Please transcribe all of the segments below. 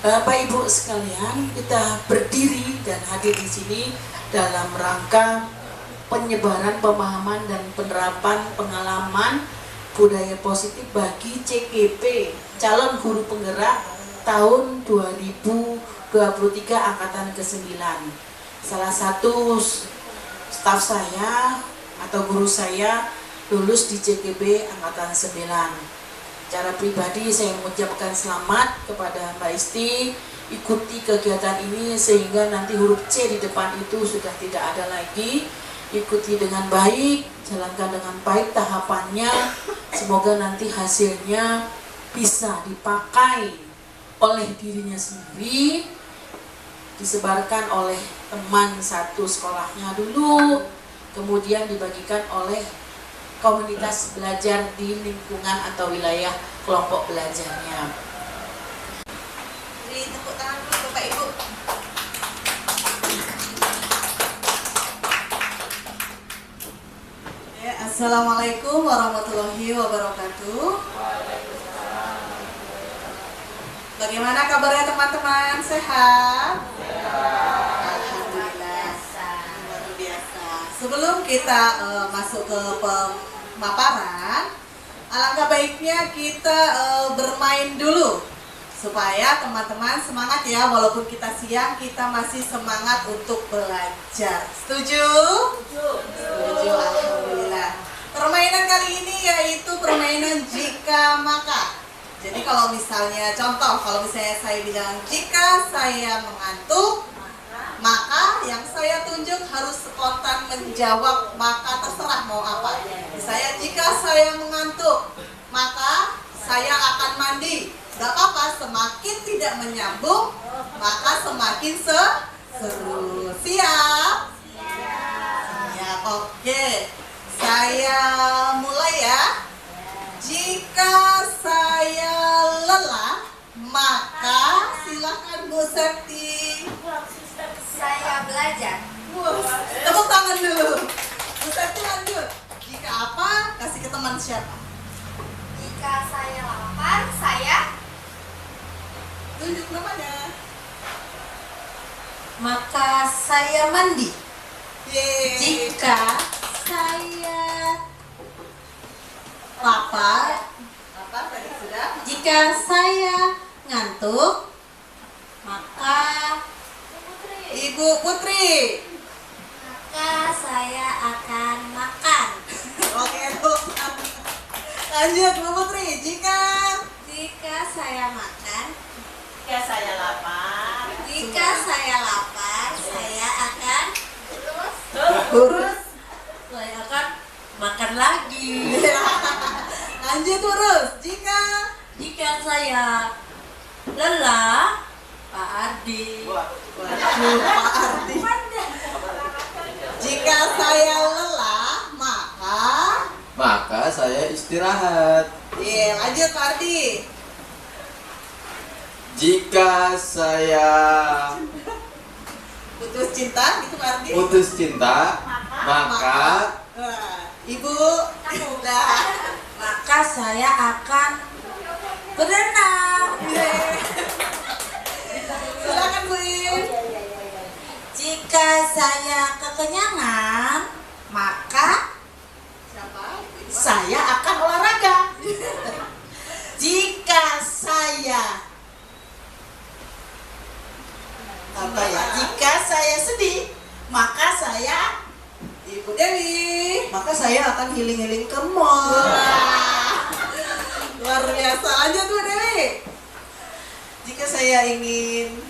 Bapak Ibu sekalian, kita berdiri dan hadir di sini dalam rangka penyebaran pemahaman dan penerapan pengalaman budaya positif bagi CGP, calon guru penggerak tahun 2023 angkatan ke-9. Salah satu staf saya atau guru saya lulus di CGP angkatan 9. Secara pribadi saya mengucapkan selamat kepada Mbak Isti, ikuti kegiatan ini sehingga nanti huruf C di depan itu sudah tidak ada lagi. Ikuti dengan baik, jalankan dengan baik tahapannya, semoga nanti hasilnya bisa dipakai oleh dirinya sendiri, disebarkan oleh teman satu sekolahnya dulu, kemudian dibagikan oleh komunitas belajar di lingkungan atau wilayah kelompok belajarnya. Beri tepuk tangan dulu Bapak Ibu. Ya, Assalamualaikum warahmatullahi wabarakatuh. Bagaimana kabarnya teman-teman? Sehat? Alhamdulillah. Luar biasa. Sebelum kita masuk ke pemaparan, alangkah baiknya kita bermain dulu supaya teman-teman semangat ya, walaupun kita siang kita masih semangat untuk belajar. Setuju? Setuju, alhamdulillah. Permainan kali ini yaitu permainan jika maka. Jadi kalau misalnya kalau misalnya saya bilang jika saya mengantuk, maka yang saya tunjuk harus spontan menjawab, maka terserah mau apa. Misalnya jika saya mengantuk, maka saya akan mandi. Gak apa-apa, semakin tidak menyambung, maka semakin seru. Siap? Siap, oke. Saya mulai ya. Jika saya lelah, maka silakan Bu Septi. Saya belajar. Tepuk tangan dulu. Bu Septi lanjut. Jika apa? Kasih ke teman siapa? Jika saya lapar, saya Tunjuk namanya. Maka saya mandi. Yeay. Jika saya lapar, Apa tadi sudah? jika saya ngantuk, maka Ibu Putri. maka saya akan makan. Oke, tuh. Lanjut Bu Putri. Jika Saya makan. Jika saya lapar, Jika saya lapar, saya akan urus. saya akan makan lagi. Lanjut urus. Jika saya lelah, Pak Ardi. Waduh, Pak Ardi. Jika saya lelah, maka saya istirahat. lanjut Pak Ardi. Jika saya Putus cinta, gitu Pak Ardi. putus cinta, maka Ibu, udah. Maka saya akan berenang. Silakan Bu In. Jika saya kekenyangan, maka Siapa? saya akan olahraga. Jika saya jika saya sedih, maka saya Ibu Dewi. akan healing ke mall. Luar biasa. Lanjut Bu Dewi. Jika saya ingin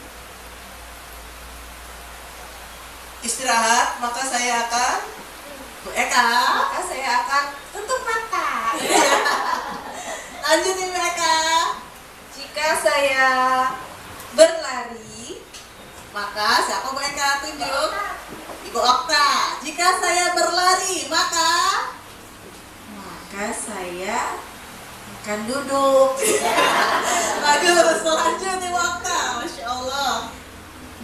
istirahat, maka saya akan Bu Eka. saya akan tutup mata. Lanjut Ibu Eka. Jika saya berlari, Maka siapa Bu Eka tunjuk? Ibu Okta. Jika saya berlari, maka saya akan duduk. bagus. Lanjut Ibu Okta. Masya Allah.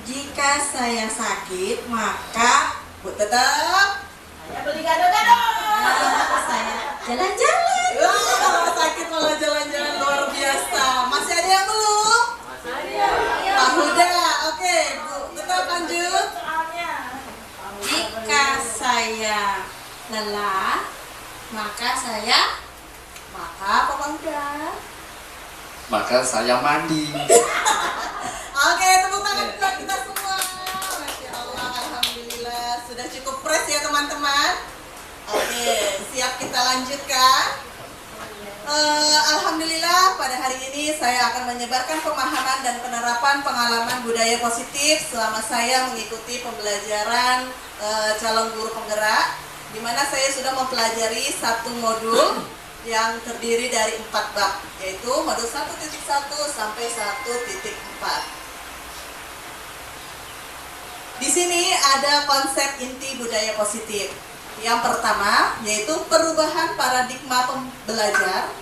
Jika saya sakit, maka Bu Tetep. saya beli gado-gado. saya jalan-jalan. Wah, kalau sakit malah jalan-jalan luar biasa. Masih ada yang belum? Saya adalah maka saya Maka apa udah? Maka saya mandi. Oke, tepuk tangan buat kita semua. Masya Allah, alhamdulillah. Sudah cukup fresh ya teman-teman. Oke, siap kita lanjutkan. Alhamdulillah pada hari ini saya akan menyebarkan pemahaman dan penerapan pengalaman budaya positif selama saya mengikuti pembelajaran calon guru penggerak, di mana saya sudah mempelajari satu modul yang terdiri dari 4 bab, yaitu modul 1.1 sampai 1.4. Di sini ada konsep inti budaya positif. Yang pertama yaitu perubahan paradigma pembelajar,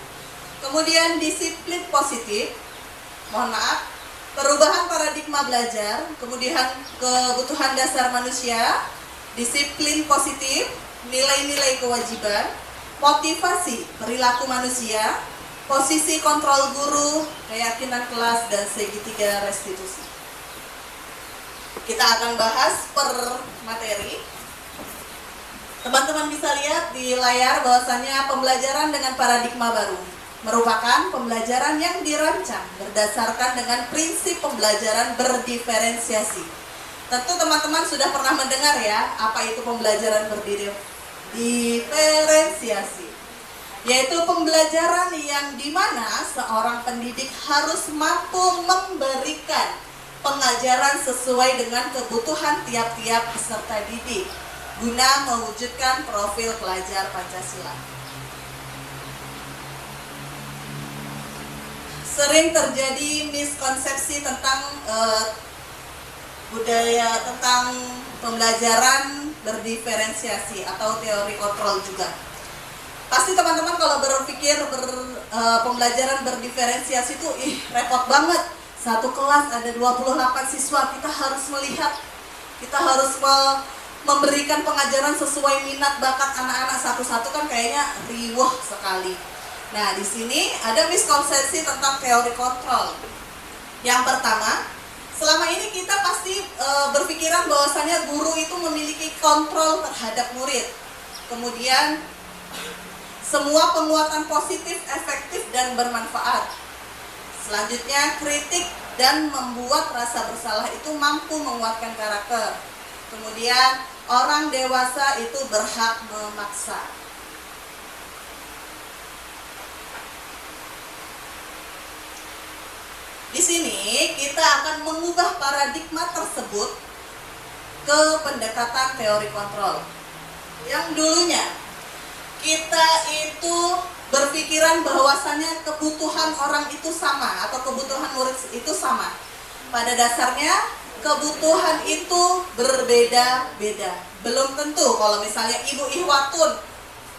kemudian disiplin positif, perubahan paradigma belajar, kemudian kebutuhan dasar manusia, disiplin positif, nilai-nilai kewajiban, motivasi perilaku manusia, posisi kontrol guru, keyakinan kelas, dan segitiga restitusi. Kita akan bahas per materi. Teman-teman bisa lihat di layar bahwasanya pembelajaran dengan paradigma baru merupakan pembelajaran yang dirancang berdasarkan dengan prinsip pembelajaran berdiferensiasi. Tentu teman-teman sudah pernah mendengar ya, apa itu pembelajaran berdiferensiasi, yaitu pembelajaran yang dimana seorang pendidik harus mampu memberikan pengajaran sesuai dengan kebutuhan tiap-tiap peserta didik guna mewujudkan profil pelajar Pancasila. Sering terjadi miskonsepsi tentang budaya, tentang pembelajaran berdiferensiasi atau teori kontrol juga. Pasti teman-teman kalau berpikir pembelajaran berdiferensiasi itu repot banget. Satu kelas ada 28 siswa, kita harus melihat, kita harus memberikan pengajaran sesuai minat bakat anak-anak satu-satu, kan kayaknya riwah sekali. Nah, di sini ada miskonsepsi tentang teori kontrol. Yang pertama, selama ini kita pasti berpikiran bahwasanya guru itu memiliki kontrol terhadap murid. Kemudian semua penguatan positif, efektif, dan bermanfaat. Selanjutnya, kritik dan membuat rasa bersalah itu mampu menguatkan karakter. Kemudian, orang dewasa itu berhak memaksa. Di sini kita akan mengubah paradigma tersebut ke pendekatan teori kontrol. Yang dulunya kita itu berpikiran bahwasannya kebutuhan orang itu sama atau kebutuhan murid itu sama. Pada dasarnya kebutuhan itu berbeda-beda. Belum tentu kalau misalnya Ibu Ihwatun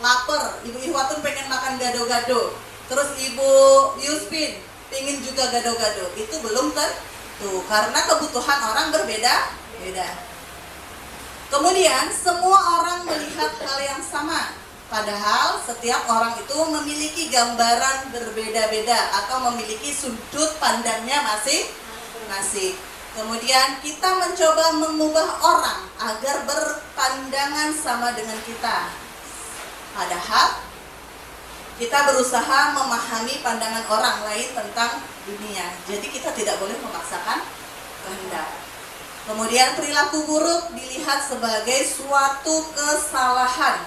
lapar, Ibu Ihwatun pengen makan gado-gado, terus Ibu Yuspin pengen juga gado-gado, itu belum tentu karena kebutuhan orang berbeda-beda. Kemudian semua orang melihat hal yang sama, padahal setiap orang itu memiliki gambaran berbeda-beda atau memiliki sudut pandangnya masing-masing. Kemudian kita mencoba mengubah orang agar berpandangan sama dengan kita. Padahal kita berusaha memahami pandangan orang lain tentang dunia. Jadi kita tidak boleh memaksakan kehendak. Kemudian perilaku buruk dilihat sebagai suatu kesalahan.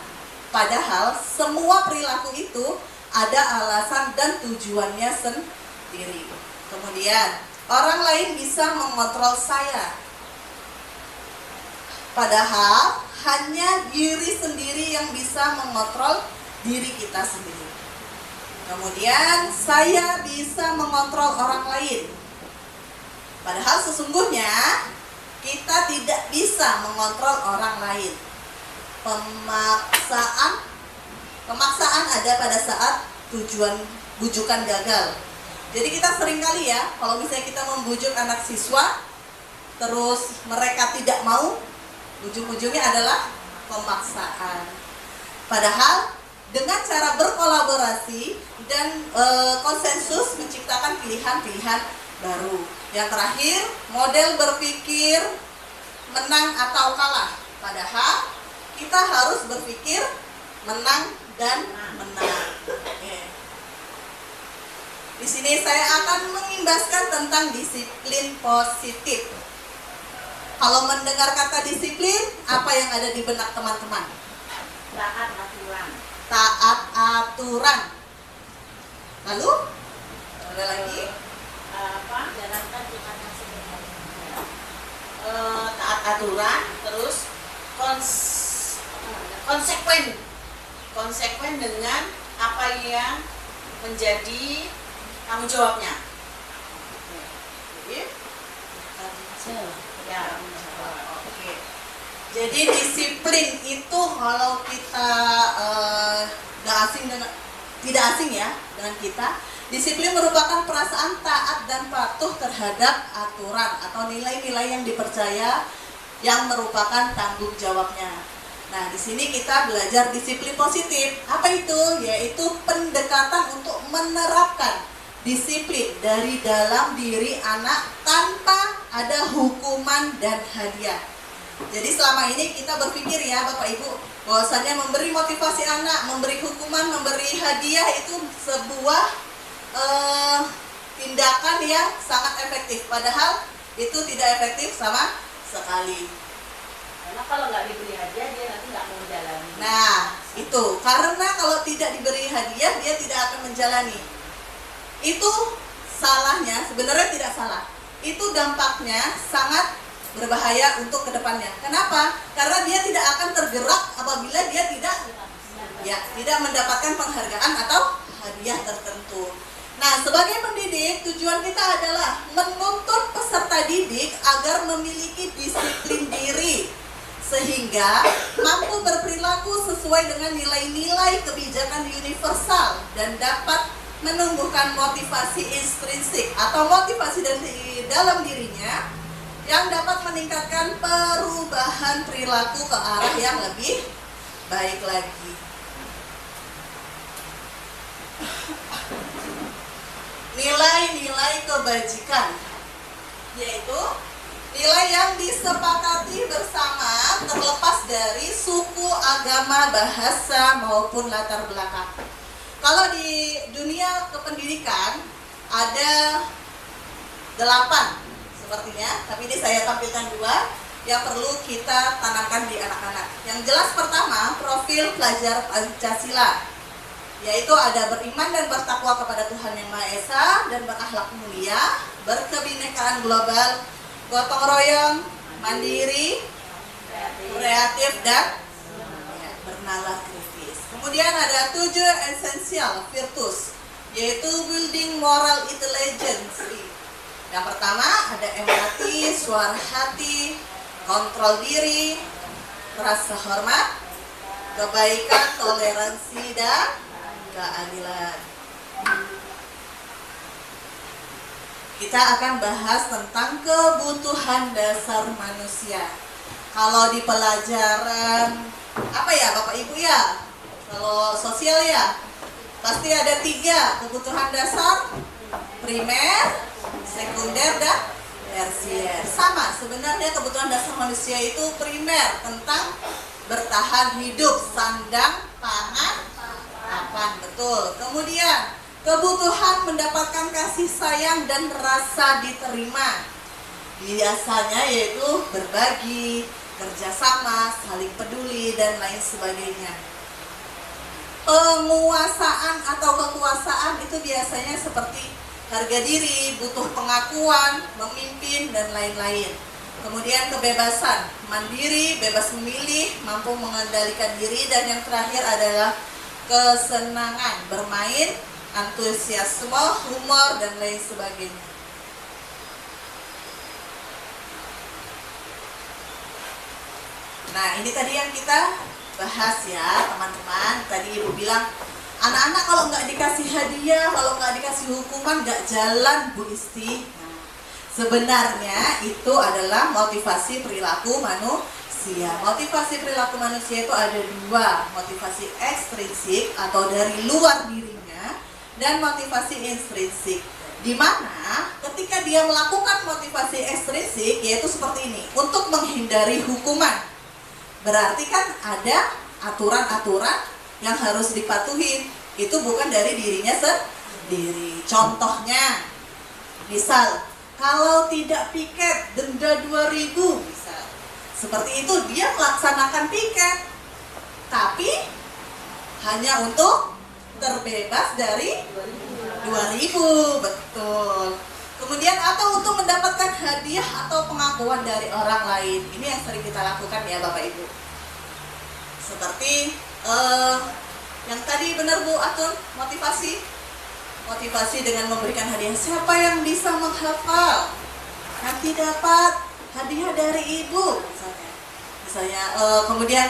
Padahal semua perilaku itu ada alasan dan tujuannya sendiri. Kemudian orang lain bisa mengontrol saya. Padahal hanya diri sendiri yang bisa mengontrol diri kita sendiri. Kemudian saya bisa mengontrol orang lain. Padahal sesungguhnya kita tidak bisa mengontrol orang lain. Pemaksaan ada pada saat bujukan gagal. Jadi kita sering kali ya, kalau misalnya kita membujuk anak siswa, terus mereka tidak mau, ujung-ujungnya adalah pemaksaan. Padahal dengan cara berkolaborasi dan konsensus menciptakan pilihan-pilihan baru. Yang terakhir, model berpikir menang atau kalah. Padahal kita harus berpikir menang dan menang. Oke. Di sini saya akan mengimbaskan tentang disiplin positif. Kalau mendengar kata disiplin, apa yang ada di benak teman-teman? Taat aturan. Taat aturan. Lalu ada lagi? Jalankan dengan sebenarnya. Taat aturan, terus konsekuen dengan apa yang menjadi tanggung jawabnya. Ya. Oke. Jadi disiplin itu kalau kita tidak asing ya dengan kita. Disiplin merupakan perasaan taat dan patuh terhadap aturan atau nilai-nilai yang dipercaya yang merupakan tanggung jawabnya. Nah, di sini kita belajar disiplin positif. Apa itu? Yaitu pendekatan untuk menerapkan disiplin dari dalam diri anak tanpa ada hukuman dan hadiah. Jadi selama ini kita berpikir ya Bapak Ibu, bahwasanya memberi motivasi anak, memberi hukuman, memberi hadiah itu sebuah tindakan yang sangat efektif. Padahal itu tidak efektif sama sekali. Karena kalau nggak diberi hadiah dia nanti nggak mau menjalani. Nah, itu karena kalau tidak diberi hadiah dia tidak akan menjalani. Itu salahnya, sebenarnya tidak salah. Itu dampaknya sangat berbahaya untuk kedepannya. Kenapa? Karena dia tidak akan tergerak apabila dia tidak mendapatkan penghargaan atau hadiah tertentu. Nah, sebagai pendidik, tujuan kita adalah menuntun peserta didik agar memiliki disiplin diri sehingga mampu berperilaku sesuai dengan nilai-nilai kebijakan universal dan dapat menumbuhkan motivasi intrinsik atau motivasi dari dalam dirinya yang dapat meningkatkan perubahan perilaku ke arah yang lebih baik lagi. Nilai-nilai kebajikan, yaitu nilai yang disepakati bersama terlepas dari suku, agama, bahasa, maupun latar belakang. Kalau di dunia kependidikan ada 8 sepertinya, tapi ini saya tampilkan 2 yang perlu kita tanamkan di anak-anak. Yang jelas pertama, profil pelajar Pancasila, yaitu ada beriman dan bertakwa kepada Tuhan Yang Maha Esa dan berakhlak mulia, berkebinekaan global, gotong royong, mandiri, kreatif, dan bernalar kritis. Kemudian ada 7 esensial virtus, yaitu building moral intelligence. Yang pertama ada empati, suara hati, kontrol diri, rasa hormat, kebaikan, toleransi, dan keadilan. Kita akan bahas tentang kebutuhan dasar manusia. Kalau di pelajaran apa ya Bapak Ibu ya? Kalau sosial ya, pasti ada 3 kebutuhan dasar: primer, sekunder, dan tersier. Sama sebenarnya kebutuhan dasar manusia itu primer, tentang bertahan hidup, sandang, pangan, papan, betul. Kemudian kebutuhan mendapatkan kasih sayang dan rasa diterima, biasanya yaitu berbagi, kerjasama, saling peduli, dan lain sebagainya. Penguasaan atau kekuasaan itu biasanya seperti harga diri, butuh pengakuan, memimpin, dan lain-lain. Kemudian kebebasan, mandiri, bebas memilih, mampu mengendalikan diri, dan yang terakhir adalah kesenangan, bermain, antusiasme, humor, dan lain sebagainya. Nah, ini tadi yang kita bahas ya teman-teman. Tadi Ibu bilang, anak-anak kalau nggak dikasih hadiah, kalau nggak dikasih hukuman, nggak jalan Bu Isti. Nah, sebenarnya itu adalah motivasi perilaku manusia. Motivasi perilaku manusia itu ada 2, motivasi ekstrinsik atau dari luar dirinya, dan motivasi intrinsik. Di mana ketika dia melakukan motivasi ekstrinsik, yaitu seperti ini, untuk menghindari hukuman. Berarti kan ada aturan-aturan yang harus dipatuhi. Itu bukan dari dirinya sendiri. Contohnya, misal kalau tidak piket denda 2.000 misal. Seperti itu, dia melaksanakan piket, tapi hanya untuk terbebas dari 2.000, betul. Kemudian atau untuk mendapatkan hadiah atau pengakuan dari orang lain. Ini yang sering kita lakukan ya Bapak Ibu. Seperti yang tadi benar Bu Atun, motivasi dengan memberikan hadiah. Siapa yang bisa menghafal nanti dapat hadiah dari ibu misalnya. Kemudian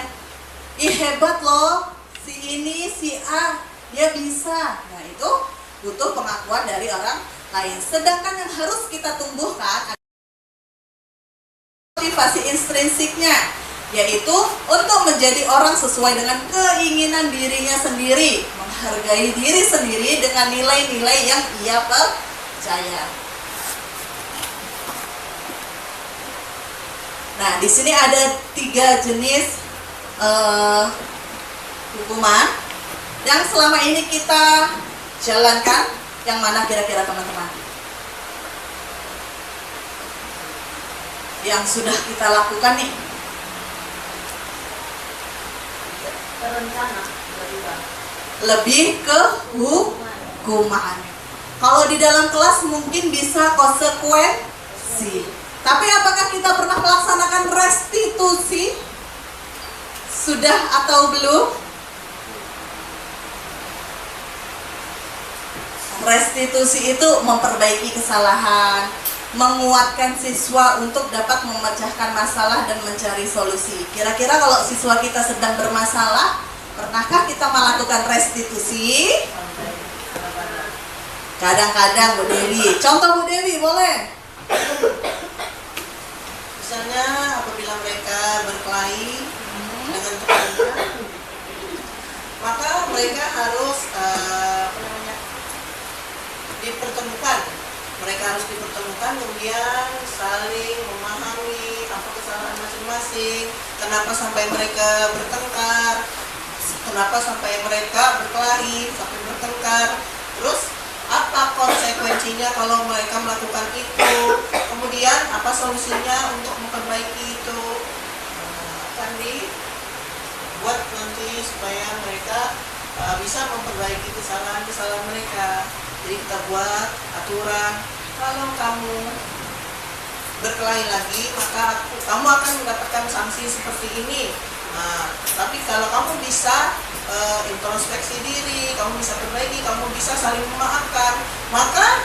hebat loh si ini si A, dia bisa. Nah itu butuh pengakuan dari orang lain. Sedangkan yang harus kita tumbuhkan motivasi intrinsiknya, yaitu untuk menjadi orang sesuai dengan keinginan dirinya sendiri, menghargai diri sendiri dengan nilai-nilai yang ia percaya. Nah, di sini ada 3 jenis hukuman yang selama ini kita jalankan. Yang mana kira-kira teman-teman? Yang sudah kita lakukan nih. Terencana, Lebih ke hukuman. Kalau di dalam kelas mungkin bisa konsekuensi. Tapi apakah kita pernah melaksanakan restitusi? Sudah atau belum? Restitusi itu memperbaiki kesalahan, menguatkan siswa untuk dapat memecahkan masalah dan mencari solusi. Kira-kira kalau siswa kita sedang bermasalah, pernahkah kita melakukan restitusi? Kadang-kadang Bu Dewi. Contoh Bu Dewi boleh? Misalnya apabila mereka berkelahi dengan temannya, maka mereka harus dipertemukan. Mereka harus dipertemukan, kemudian saling memahami apa kesalahan masing-masing, kenapa sampai mereka bertengkar, kenapa sampai mereka berkelahi sampai bertengkar, terus apa konsekuensinya kalau mereka melakukan itu, kemudian apa solusinya untuk memperbaiki itu. Akan dibuat nanti supaya mereka bisa memperbaiki kesalahan-kesalahan mereka. Jadi kita buat aturan, kalau kamu berkelahi lagi maka kamu akan mendapatkan sanksi seperti ini. Nah, tapi kalau kamu bisa introspeksi diri, kamu bisa perbaiki, kamu bisa saling memaafkan, maka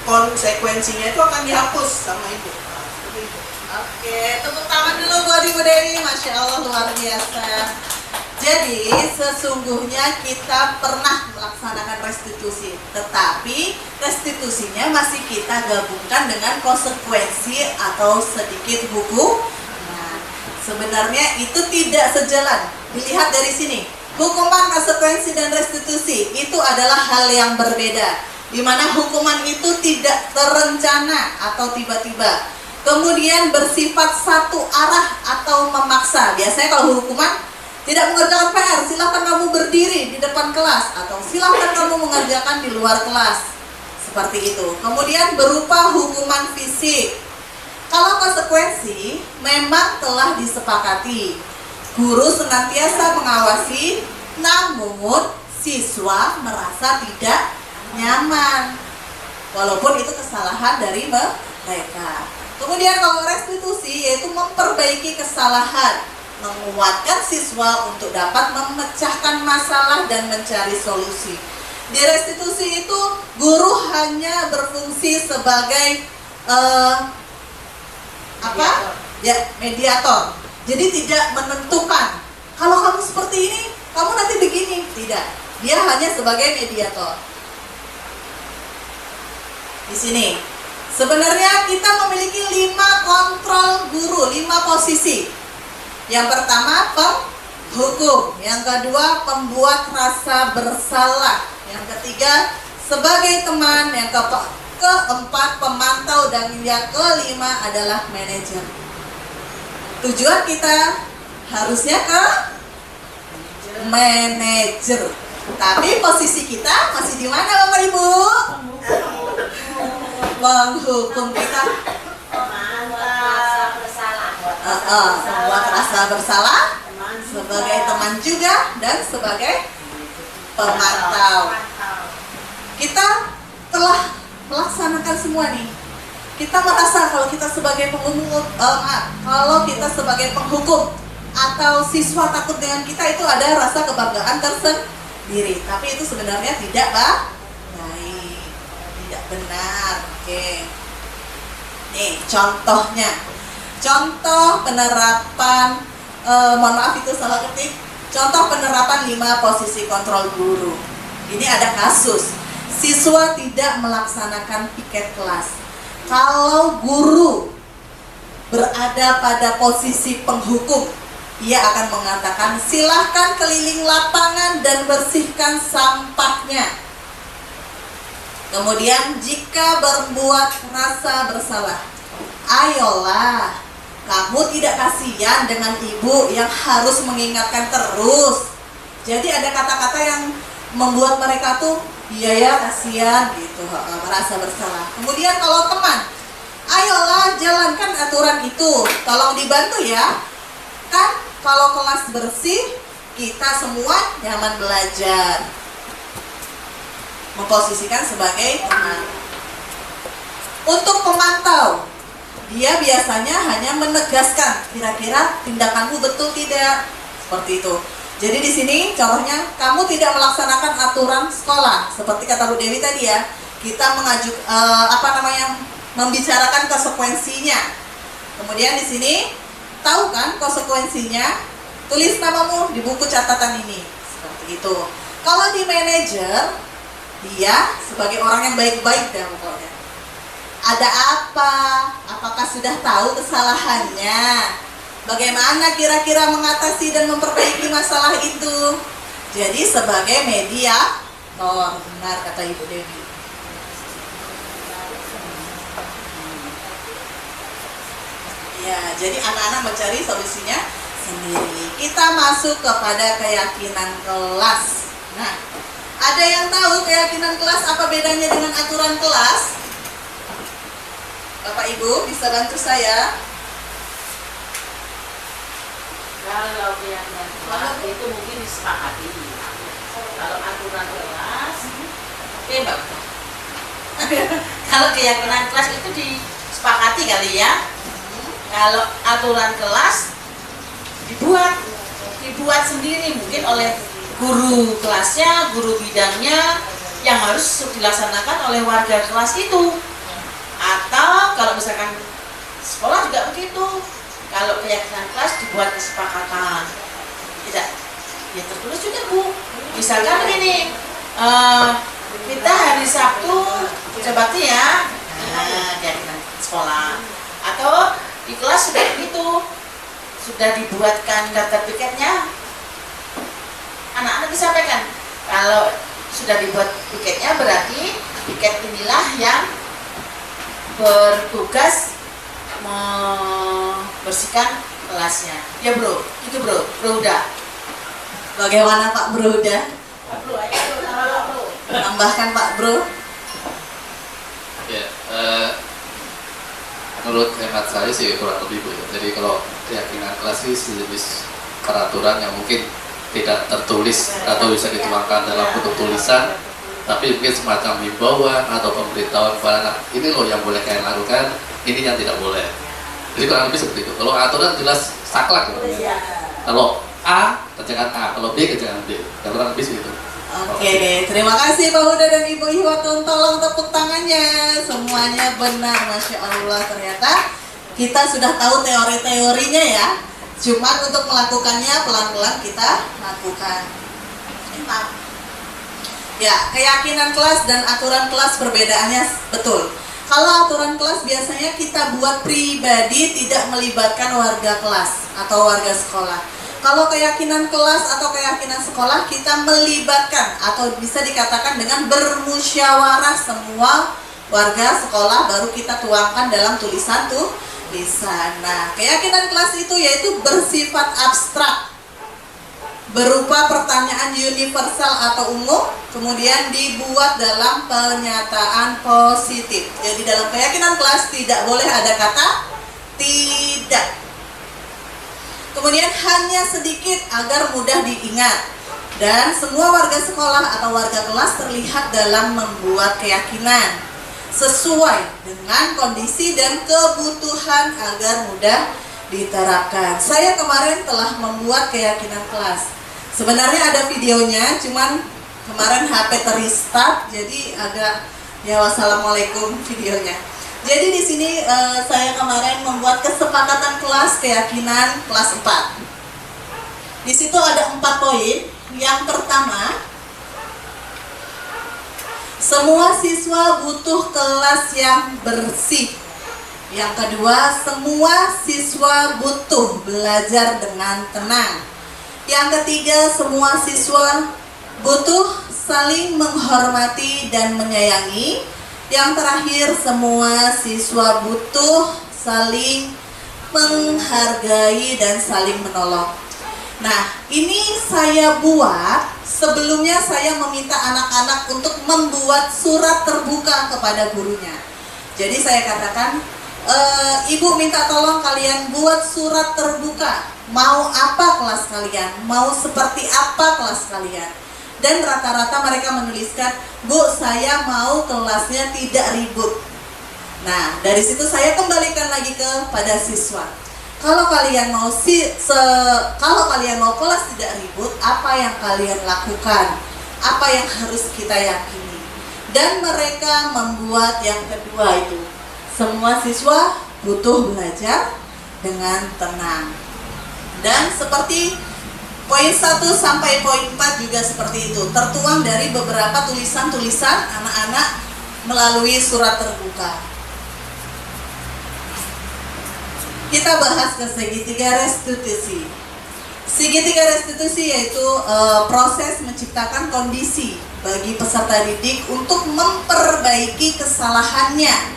konsekuensinya itu akan dihapus sama ibu. Nah, seperti itu. Oke, tepuk tangan dulu buat Ibu Dewi, Masya Allah luar biasa. Jadi sesungguhnya kita pernah melaksanakan restitusi, tetapi restitusinya masih kita gabungkan dengan konsekuensi atau sedikit hukum. Nah, sebenarnya itu tidak sejalan. Dilihat dari sini, hukuman, konsekuensi, dan restitusi itu adalah hal yang berbeda, di mana hukuman itu tidak terencana atau tiba-tiba, kemudian bersifat satu arah atau memaksa. Biasanya kalau hukuman tidak mengerjakan PR, silahkan kamu berdiri di depan kelas, atau silahkan kamu mengerjakan di luar kelas. Seperti itu. Kemudian berupa hukuman fisik. Kalau konsekuensi memang telah disepakati, guru senantiasa mengawasi, namun siswa merasa tidak nyaman, walaupun itu kesalahan dari mereka. Kemudian kalau restitusi yaitu memperbaiki kesalahan, menguatkan siswa untuk dapat memecahkan masalah dan mencari solusi. Di restitusi itu guru hanya berfungsi sebagai mediator. Jadi tidak menentukan kalau kamu seperti ini, kamu nanti begini. Tidak, dia hanya sebagai mediator. Di sini sebenarnya kita memiliki 5 kontrol guru, 5 posisi. Yang pertama penghukum, yang kedua pembuat rasa bersalah, yang ketiga sebagai teman, yang keempat pemantau, dan yang kelima adalah manajer. Tujuan kita harusnya ke manajer. Tapi posisi kita masih di mana Bapak Ibu? Menghukum kita. Membuat rasa bersalah sebagai teman juga dan sebagai pemantau. Kita telah melaksanakan semua nih. Kita merasa kalau kita sebagai kalau kita sebagai penghukum atau siswa takut dengan kita, itu ada rasa kebanggaan tersendiri. Tapi itu sebenarnya tidak baik, tidak benar. Oke. Nih contohnya, contoh penerapan, mohon maaf itu salah ketik. Contoh penerapan 5 posisi kontrol guru. Ini ada kasus siswa tidak melaksanakan piket kelas. Kalau guru berada pada posisi penghukum, ia akan mengatakan, silahkan keliling lapangan dan bersihkan sampahnya. Kemudian jika berbuat rasa bersalah, ayolah, kamu tidak kasihan dengan ibu yang harus mengingatkan terus. Jadi ada kata-kata yang membuat mereka tuh, iya ya kasihan gitu, merasa bersalah. Kemudian kalau teman, ayolah jalankan aturan itu, tolong dibantu ya. Kan kalau kelas bersih, kita semua nyaman belajar. Memposisikan sebagai teman. Untuk pemantau, dia biasanya hanya menegaskan, kira-kira tindakanmu betul tidak, seperti itu. Jadi di sini contohnya, kamu tidak melaksanakan aturan sekolah, seperti kata Bu Dewi tadi ya. Kita membicarakan konsekuensinya. Kemudian di sini tahu kan konsekuensinya? Tulis namamu di buku catatan ini, seperti itu. Kalau di manajer, dia sebagai orang yang baik-baik dah pokoknya. Ada apa? Apakah sudah tahu kesalahannya? Bagaimana kira-kira mengatasi dan memperbaiki masalah itu? Jadi sebagai mediator, benar kata Ibu Dewi. Ya, jadi anak-anak mencari solusinya sendiri. Kita masuk kepada keyakinan kelas. Nah, ada yang tahu keyakinan kelas apa bedanya dengan aturan kelas? Bapak Ibu bisa bantu saya? Kalau keyakinan kelas itu mungkin disepakati. Kalau aturan kelas, Mbak. Kalau keyakinan kelas itu disepakati kali ya. Kalau aturan kelas dibuat sendiri mungkin oleh guru kelasnya, guru bidangnya, yang harus dilaksanakan oleh warga kelas itu. Atau kalau misalkan sekolah juga begitu. Kalau keyakinan kelas dibuat kesepakatan. Tidak, ya tertulis juga Bu. Misalkan begini, kita hari Sabtu berbakti ya, keyakinan sekolah. Atau di kelas sudah begitu, sudah dibuatkan daftar piketnya. Anak-anak disampaikan, kalau sudah dibuat piketnya berarti piket inilah yang bertugas membersihkan kelasnya. Ya Bro, itu Bro Huda. Bagaimana Pak Bro Huda? Bro, ayo Bro. Tambahkan Pak Bro. Ya, menurut hemat saya sih kurang lebih Bu. Jadi kalau keyakinan kelas sih sejenis peraturan yang mungkin tidak tertulis atau bisa dituangkan dalam bentuk tulisan, tapi mungkin semacam himbauan atau pemberitahuan kepada anak, ini loh yang boleh kalian lakukan, ini yang tidak boleh. Jadi kurang lebih seperti itu. Kalau aturan jelas saklek. Kalau A kerjakan A, kalau B kerjakan B. Kurang lebih seperti itu. Oke deh, terima kasih Pak Huda dan Ibu Ihwatun, tolong tepuk tangannya. Semuanya benar, Masya Allah. Ternyata kita sudah tahu teori-teorinya ya. Cuma untuk melakukannya pelan-pelan kita lakukan. Maaf. Ya, keyakinan kelas dan aturan kelas perbedaannya betul. Kalau aturan kelas biasanya kita buat pribadi, tidak melibatkan warga kelas atau warga sekolah. Kalau keyakinan kelas atau keyakinan sekolah kita melibatkan atau bisa dikatakan dengan bermusyawarah semua warga sekolah, baru kita tuangkan dalam tulisan Nah, keyakinan kelas itu yaitu bersifat abstrak, berupa pertanyaan universal atau umum, kemudian dibuat dalam pernyataan positif. Jadi dalam keyakinan kelas tidak boleh ada kata tidak. Kemudian hanya sedikit agar mudah diingat. Dan semua warga sekolah atau warga kelas terlihat dalam membuat keyakinan sesuai dengan kondisi dan kebutuhan agar mudah diterapkan. Saya kemarin telah membuat keyakinan kelas. Sebenarnya ada videonya, cuman kemarin HP terrestart, jadi agak ya wassalamualaikum videonya. Jadi di sini saya kemarin membuat kesepakatan kelas keyakinan kelas 4. Di situ ada 4 poin. Yang pertama, semua siswa butuh kelas yang bersih. Yang kedua, semua siswa butuh belajar dengan tenang. Yang ketiga, semua siswa butuh saling menghormati dan menyayangi. Yang terakhir, semua siswa butuh saling menghargai dan saling menolong. Nah, ini saya buat, sebelumnya saya meminta anak-anak untuk membuat surat terbuka kepada gurunya. Jadi saya katakan, Ibu minta tolong kalian buat surat terbuka. Mau apa kelas kalian? Mau seperti apa kelas kalian? Dan rata-rata mereka menuliskan, Bu, saya mau kelasnya tidak ribut. Nah, dari situ saya kembalikan lagi kepada siswa. Kalau kalian mau kelas tidak ribut, apa yang kalian lakukan? Apa yang harus kita yakini? Dan mereka membuat yang kedua itu. Semua siswa butuh belajar dengan tenang. Dan seperti poin 1 sampai poin 4 juga seperti itu. Tertuang dari beberapa tulisan-tulisan anak-anak melalui surat terbuka. Kita bahas ke segitiga restitusi. Segitiga restitusi yaitu proses menciptakan kondisi bagi peserta didik untuk memperbaiki kesalahannya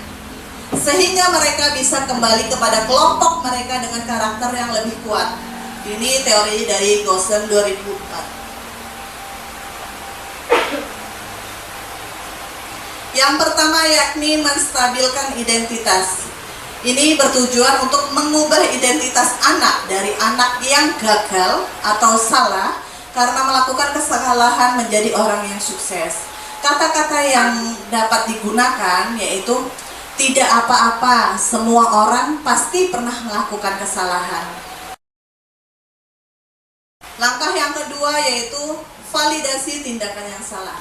sehingga mereka bisa kembali kepada kelompok mereka dengan karakter yang lebih kuat. Ini teori dari Gosen 2004. Yang pertama yakni menstabilkan identitas. Ini bertujuan untuk mengubah identitas anak dari anak yang gagal atau salah karena melakukan kesalahan menjadi orang yang sukses. Kata-kata yang dapat digunakan yaitu tidak apa-apa, semua orang pasti pernah melakukan kesalahan. Langkah yang kedua yaitu validasi tindakan yang salah.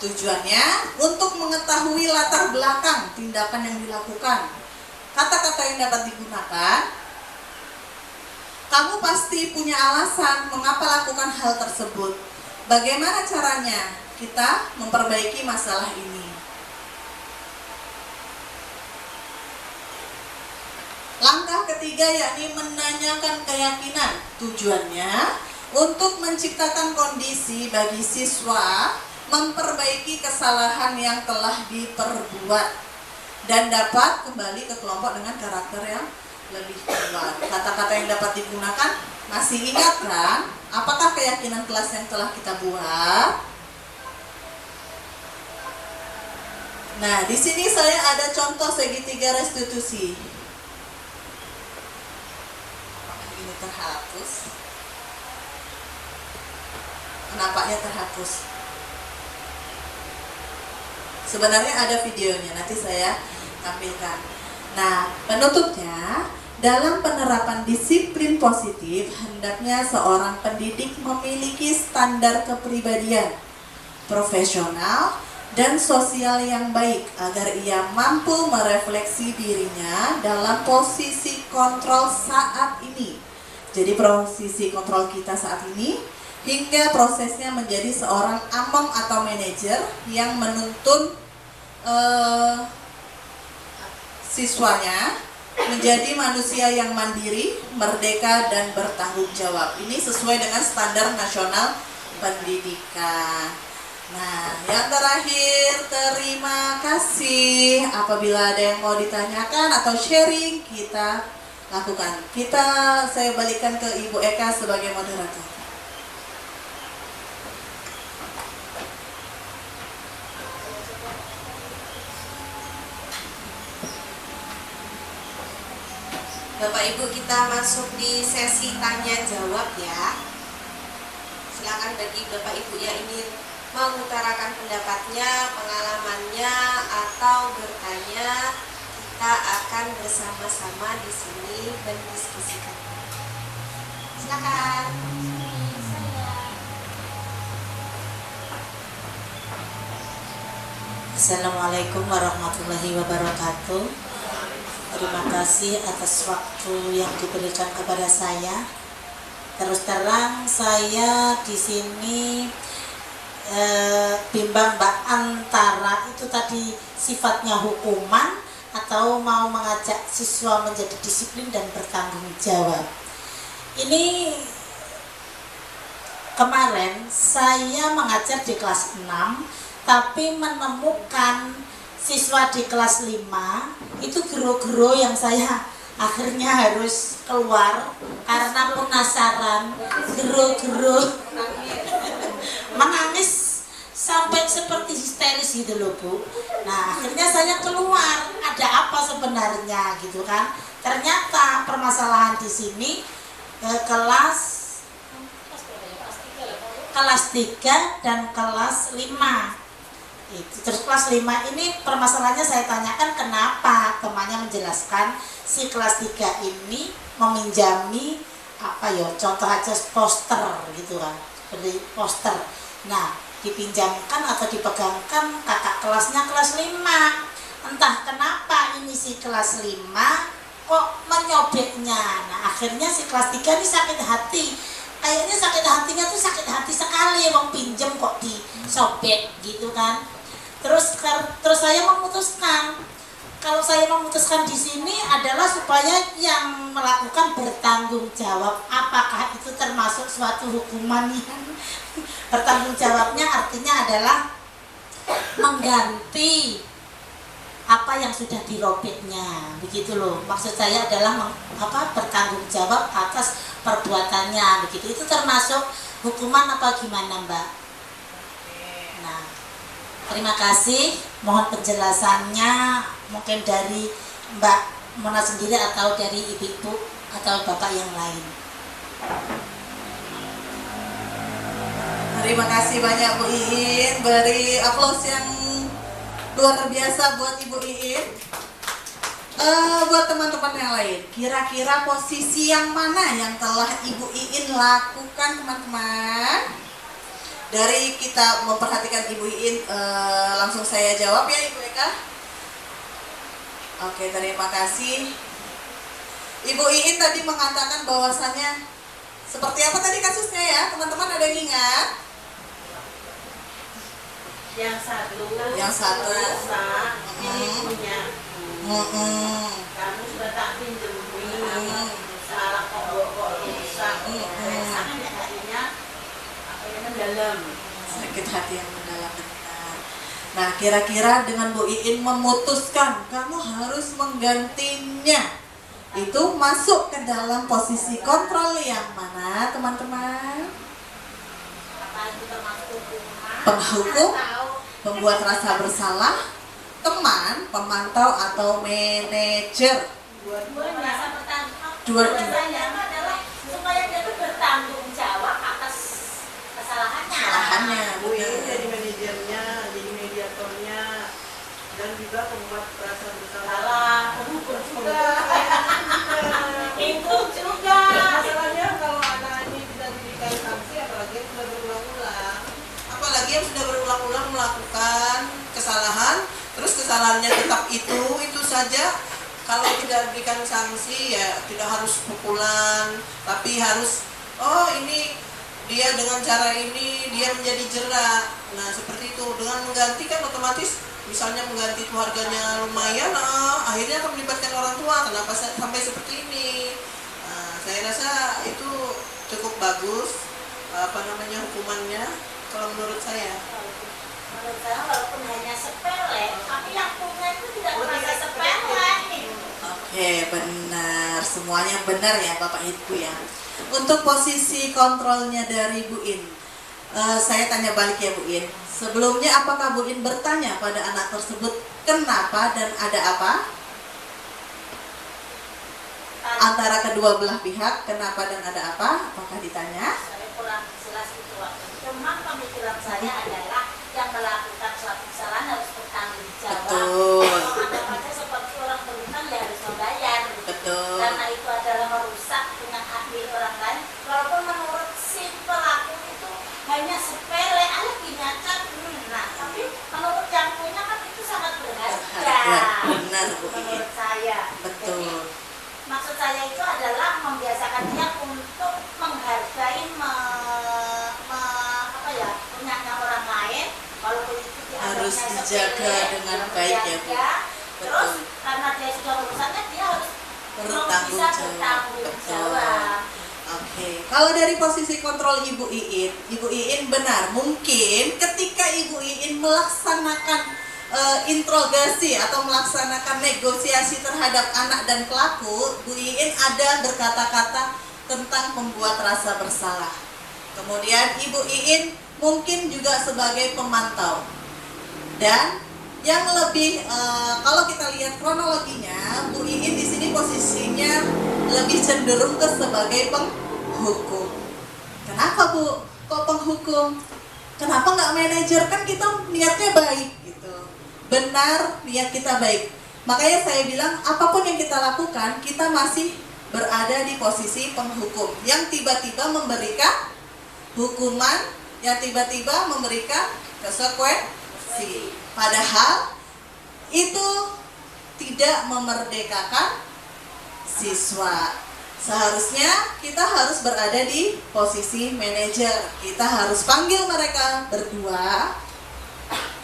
Tujuannya untuk mengetahui latar belakang tindakan yang dilakukan. Kata-kata yang dapat digunakan, kamu pasti punya alasan mengapa lakukan hal tersebut. Bagaimana caranya kita memperbaiki masalah ini? Langkah ketiga yakni menanyakan keyakinan. Tujuannya untuk menciptakan kondisi bagi siswa memperbaiki kesalahan yang telah diperbuat dan dapat kembali ke kelompok dengan karakter yang lebih kuat. Kata-kata yang dapat digunakan, masih ingat kan? Apakah keyakinan kelas yang telah kita buat? Nah, di sini saya ada contoh segitiga restitusi. Ini terhapus. Nampaknya terhapus. Sebenarnya ada videonya, nanti saya tampilkan. Nah, penutupnya, dalam penerapan disiplin positif, hendaknya seorang pendidik memiliki standar kepribadian, profesional, dan sosial yang baik agar ia mampu merefleksi dirinya dalam posisi kontrol saat ini. Jadi posisi kontrol kita saat ini hingga prosesnya menjadi seorang among atau manajer yang menuntun siswanya menjadi manusia yang mandiri, merdeka, dan bertanggung jawab. Ini sesuai dengan standar nasional pendidikan. Nah, yang terakhir, terima kasih. Apabila ada yang mau ditanyakan atau sharing, kita lakukan. Saya balikan ke Ibu Eka sebagai moderator. Bapak Ibu, kita masuk di sesi tanya jawab ya. Silakan bagi Bapak Ibu yang ingin mengutarakan pendapatnya, pengalamannya, atau bertanya, kita akan bersama-sama di sini mendiskusikan. Silakan. Assalamualaikum warahmatullahi wabarakatuh. Terima kasih atas waktu yang diberikan kepada saya. Terus terang saya di sini bimbang Mbak, antara itu tadi sifatnya hukuman atau mau mengajak siswa menjadi disiplin dan bertanggung jawab. Ini kemarin saya mengajar di kelas 6, tapi menemukan siswa di kelas 5 itu guru-guru yang saya akhirnya harus keluar karena penasaran. Guru-guru menangis sampai seperti histeris gitu loh Bu. Nah akhirnya saya keluar, ada apa sebenarnya gitu kan. Ternyata permasalahan di sini kelas 3 dan kelas 5. Terus kelas 5 ini permasalahannya saya tanyakan kenapa, temannya menjelaskan si kelas 3 ini meminjami apa ya, contoh aja poster gitu kan, beli poster. Nah dipinjamkan atau dipegangkan kakak kelasnya kelas 5. Entah kenapa ini si kelas 5 kok menyobeknya. Nah akhirnya si kelas 3 ini sakit hati. Kayaknya sakit hatinya tuh sakit hati sekali, wong pinjem kok disobek gitu kan. Terus saya memutuskan, kalau saya memutuskan di sini adalah supaya yang melakukan bertanggung jawab. Apakah itu termasuk suatu hukuman yang bertanggung jawabnya artinya adalah mengganti apa yang sudah dirobeknya, begitu loh. Maksud saya adalah bertanggung jawab atas perbuatannya, begitu. Itu termasuk hukuman apa gimana Mbak? Nah, terima kasih. Mohon penjelasannya mungkin dari Mbak Mona sendiri atau dari ibu-ibu atau bapak yang lain. Terima kasih banyak Bu Iin. Beri aplaus yang luar biasa buat Ibu Iin. Buat teman-teman yang lain, kira-kira posisi yang mana yang telah Ibu Iin lakukan teman-teman? Dari kita memperhatikan Ibu Iin, langsung saya jawab ya Ibu Eka. Oke, terima kasih. Ibu Iin tadi mengatakan bahwasannya seperti apa tadi kasusnya ya, teman-teman ada yang ingat? Yang satu merasa ini punya kamu sudah tak pinjemin, salah kok rusak, sakit hatinya apa yang mendalam. Sakit hati yang mendalam, benar. Nah, kira-kira dengan Bu Iin memutuskan kamu harus menggantinya, itu masuk ke dalam posisi kontrol yang mana teman-teman? Penghukum, pembuat rasa bersalah, teman, pemantau atau manajer. Dua-duanya adalah supaya dia itu bertanggung jawab atas kesalahannya. Bu Iin jadi manajernya, jadi mediatornya, dan juga pembuat rasa bersalah. Penghukum juga. Itu juga. Masalahnya kalau anak ini tidak diberikan sanksi, apalagi yang sudah berulang-ulang. Apalagi yang sudah berulang-ulang melakukan kesalahan, terus kesalahannya tetap itu saja. Kalau tidak diberikan sanksi ya tidak harus pukulan, tapi harus ini dia dengan cara ini dia menjadi jera. Nah seperti itu, dengan mengganti kan otomatis misalnya mengganti itu harganya lumayan, akhirnya akan melibatkan orang tua. Kenapa sampai seperti ini? Saya rasa itu cukup bagus hukumannya kalau menurut saya. Menurut saya walaupun hanya sepele, tapi yang punya itu tidak merasa sepele. Oke, benar. Semuanya benar ya Bapak Ibu ya. Untuk posisi kontrolnya dari Bu In, saya tanya balik ya Bu In. Sebelumnya apakah Bu In bertanya pada anak tersebut kenapa dan ada apa? antara kedua belah pihak. Kenapa dan ada apa? Apakah ditanya? Saya kurang jelas itu waktu. Cuma pemikiran saya adalah yang melakukan suatu kesalahan harus bertanggung jawab. Betul. Kalau ada seperti orang berhutang ya harus membayar. Betul. Karena itu adalah merusak dengan hak milik orang lain. Walaupun menurut si pelaku itu hanya sepele, dinyatakan. Nah, tapi menurut yang punya kan itu sangat berharga. Ya, benar Bu Menurut Iin. saya. Betul. Jadi, maksud saya itu adalah membiasakan dia untuk menghargai punyanya orang lain, walaupun itu Harus dianggapnya dijaga sepele, dengan yang baik ya, Bu. berharga. Terus Betul. karena dia sudah merusaknya, dia harus Bertanggung bisa jawab. bertanggung Betul. jawab. Oke, kalau dari posisi kontrol Ibu Iin benar. Mungkin ketika Ibu Iin melaksanakan interogasi atau melaksanakan negosiasi terhadap anak dan pelaku, Bu Iin ada berkata-kata tentang membuat rasa bersalah. Kemudian Ibu Iin mungkin juga sebagai pemantau. Dan yang lebih kalau kita lihat kronologinya, Bu Iin di sini posisinya lebih cenderung ke sebagai penghukum. Kenapa Bu? Kok penghukum? Kenapa nggak manajer? Kan kita niatnya baik gitu. Benar, niat kita baik. Makanya saya bilang apapun yang kita lakukan, kita masih berada di posisi penghukum yang tiba-tiba memberikan hukuman, yang tiba-tiba memberikan konsekuensi. Padahal itu tidak memerdekakan siswa. Seharusnya kita harus berada di posisi manajer. Kita harus panggil mereka berdua,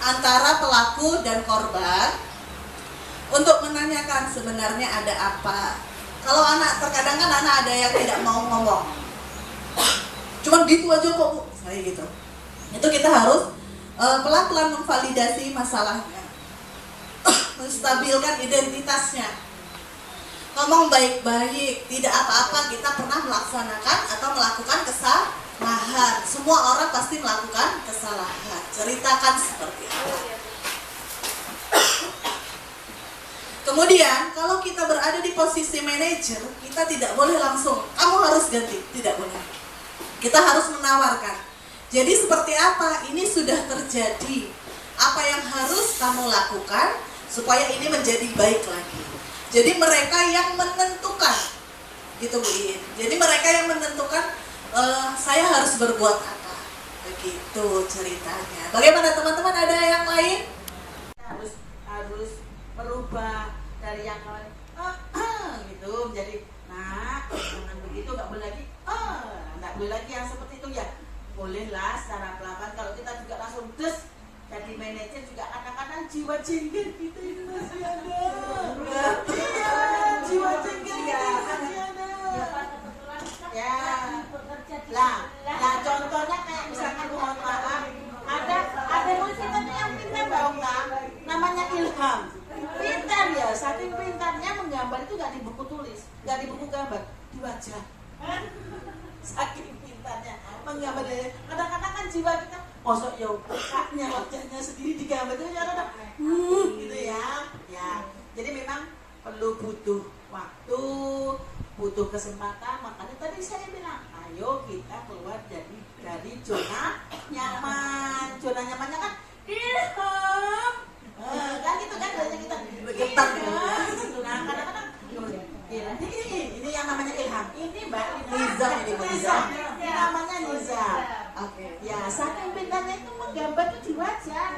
antara pelaku dan korban, untuk menanyakan sebenarnya ada apa. Kalau anak, terkadang kan anak ada yang tidak mau ngomong, cuman gitu aja kok Bu, saya gitu. Itu kita harus pelan-pelan memvalidasi masalahnya, menstabilkan identitasnya, ngomong baik-baik, tidak apa-apa kita pernah melaksanakan atau melakukan kesalahan. Semua orang pasti melakukan kesalahan. Ceritakan seperti apa. Kemudian kalau kita berada di posisi manajer, kita tidak boleh langsung kamu harus ganti, tidak boleh. Kita harus menawarkan. Jadi seperti apa? Ini sudah terjadi. Apa yang harus kamu lakukan supaya ini menjadi baik lagi? Jadi mereka yang menentukan, gitu Bu Iin. Jadi mereka yang menentukan saya harus berbuat apa. Begitu ceritanya. Bagaimana teman-teman? Ada yang lain? harus merubah dari yang lain gitu menjadi jangan begitu, nggak boleh lagi nggak boleh lagi yang seperti itu ya. Bolehlah secara pelan-pelan. Kalau kita juga langsung jadi manajer juga kadang-kadang jiwa jengkel gitu itu masih ada. Iya, jiwa jengkel gitu masih ada. Ya. Lah contohnya kayak misalkan mohon maaf, ada murid kita yang pintar dong kan, namanya Ilham. Pintar ya, saking pintarnya menggambar itu nggak di buku tulis, nggak di buku gambar, di wajah. Saking pintarnya menggambar. Kadang-kadang kan jiwa kita kosok ya, kaknya wajahnya sendiri digambar itu kadang-kadang gitu ya. Ya, jadi memang perlu butuh waktu, butuh kesempatan. Makanya tadi saya bilang, ayo kita keluar dari zona nyaman. Zona nyamannya kan Ilham. Kan gitu kan biasanya kita Getar. Nah, kadang-kadang ini yang namanya Ilham. Ini Mbak Nizam ini, Bu Nizam. Ini namanya Nizam. Oke. Ya, saking pintarnya itu menggambar tuh di wajah.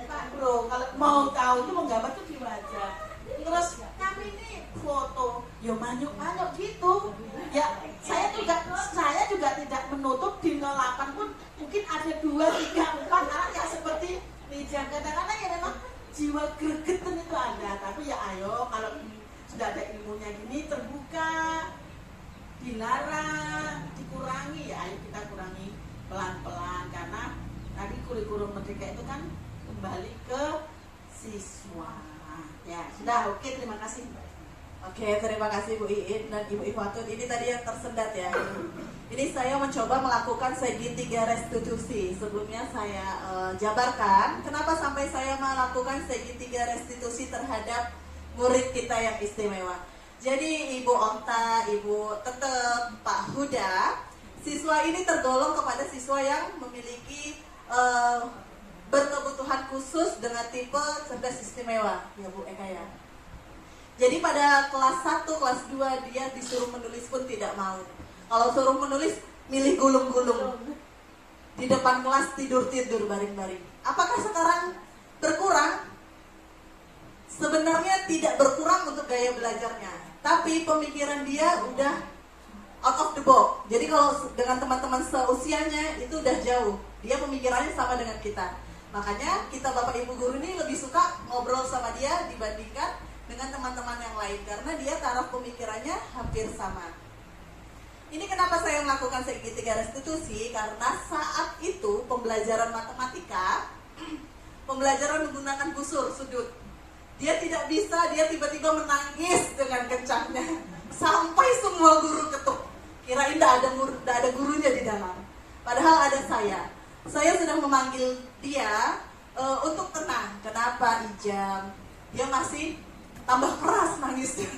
Pak Bro, kalau mau tahu itu menggambar tuh di wajah. Terus kami ini foto, ya manyuk-manyuk gitu. Ya, saya juga tidak menutup di 08 pun mungkin ada 2, 3, 4 anak yang seperti Nizam. Kadang-kadang ya memang jiwa gregetan itu ada. Tapi ya ayo, kalau sudah ada ilmunya gini, terbuka, dilarang, dikurangi, ya ayo kita kurangi pelan-pelan. Karena tadi kurikulum merdeka itu kan kembali ke siswa. Ya sudah, oke, terima kasih. Oke, terima kasih Bu Iin dan Ibu Ifatun. Ini tadi yang tersendat ya. Ini saya mencoba melakukan segitiga restitusi. Sebelumnya saya jabarkan kenapa sampai saya melakukan segitiga restitusi terhadap murid kita yang istimewa. Jadi Ibu Onta, Ibu Tetep, Pak Huda, siswa ini tergolong kepada siswa yang memiliki berkebutuhan khusus dengan tipe cerdas istimewa, ya Bu Eka ya. Jadi pada kelas 1, kelas 2 dia disuruh menulis pun tidak mau. Kalau suruh menulis, milih gulung-gulung. Di depan kelas tidur-tidur baring-baring. Apakah sekarang berkurang? Sebenarnya tidak berkurang untuk gaya belajarnya, tapi pemikiran dia udah out of the box. Jadi kalau dengan teman-teman seusianya itu udah jauh, dia pemikirannya sama dengan kita. Makanya kita Bapak Ibu guru ini lebih suka ngobrol sama dia dibandingkan dengan teman-teman yang lain, karena dia taraf pemikirannya hampir sama. Ini kenapa saya melakukan segitiga restitusi, karena saat itu pembelajaran matematika, pembelajaran menggunakan busur, sudut. Dia tidak bisa, dia tiba-tiba menangis dengan kencangnya sampai semua guru ketuk. Kirain tidak ada gurunya di dalam. Padahal ada saya. Saya sudah memanggil dia untuk tenang. Kenapa Ijam? Dia masih tambah keras nangisnya.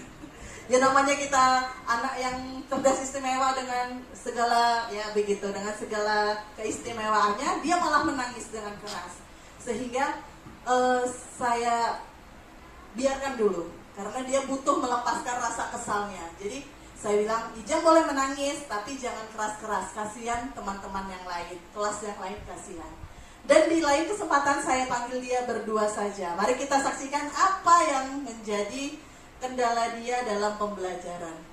Ya namanya kita anak yang cerdas istimewa dengan segala ya begitu, dengan segala keistimewaannya, dia malah menangis dengan keras. Sehingga saya biarkan dulu, karena dia butuh melepaskan rasa kesalnya. Jadi saya bilang, Ijam boleh menangis, tapi jangan keras-keras, kasihan teman-teman yang lain, kelas yang lain kasihan. Dan di lain kesempatan saya panggil dia berdua saja. Mari kita saksikan apa yang menjadi kendala dia dalam pembelajaran.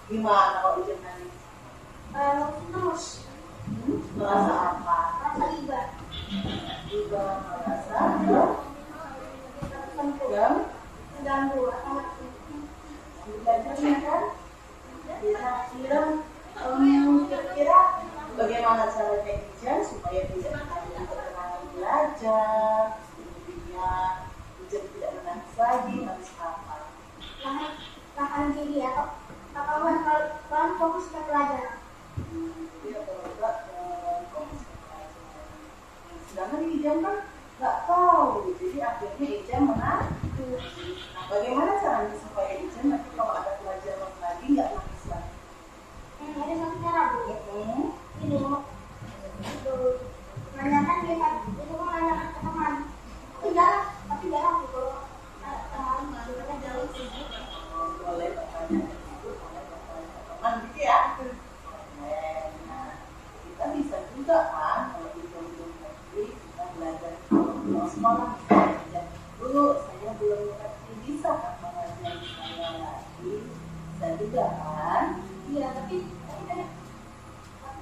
Gimana kalau Ijam nangis? Terus Merasa apa? rasa iba Juga merasa terganggu atau belajarnya kan? Kira-kira bagaimana caranya Ijam supaya bisa berkenalan belajar, kemudian Ijam tidak menangis lagi, harus apa? lahan kiri atau kawan fokus ke pelajaran. Dia berobat fokus ke pelajaran. Sedangkan Ijam kan nggak tahu, jadi akhirnya Ijam menangis. Nah, bagaimana caranya supaya Ijam nanti kalau ada pelajaran lagi nggak nangis lagi? Ada satu cara Bu. Ini menanyakan dia kan, itu menanyakan ke teman. Tapi jarang Bu kalau teman jauh Boleh bertanya ke teman gitu ya. Nah, kita bisa juga kan kalau di belum negeri kita belajar kalau sekolah belajar dulu saya belum ngerti bisa kan mengajar saya lagi bisa juga kan. Iya, tapi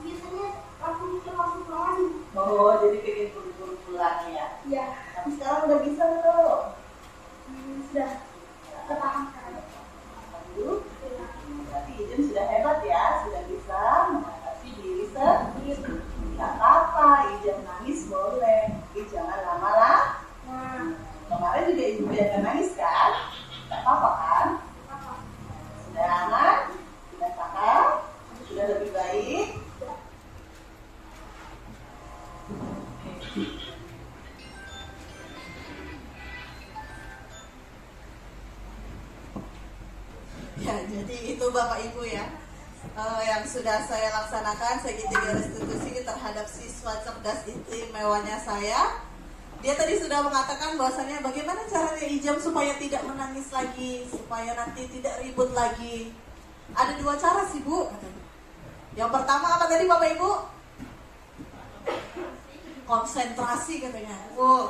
biasanya aku mikir langsung pulang. Oh jadi pengen buru-buru pulang ya. Iya. Tapi sekarang udah biasa nangis kan? Gak apa-apa kan? Sudah aman? Sudah paham? Sudah lebih baik? Ya, jadi itu Bapak Ibu ya, yang sudah saya laksanakan segitiga restitusi terhadap siswa cerdas istimewanya saya. Dia tadi sudah mengatakan bahwasanya bagaimana caranya Ijam supaya tidak menangis lagi, supaya nanti tidak ribut lagi. Ada 2 cara sih Bu. Yang pertama apa tadi Bapak Ibu? Konsentrasi katanya. Bu,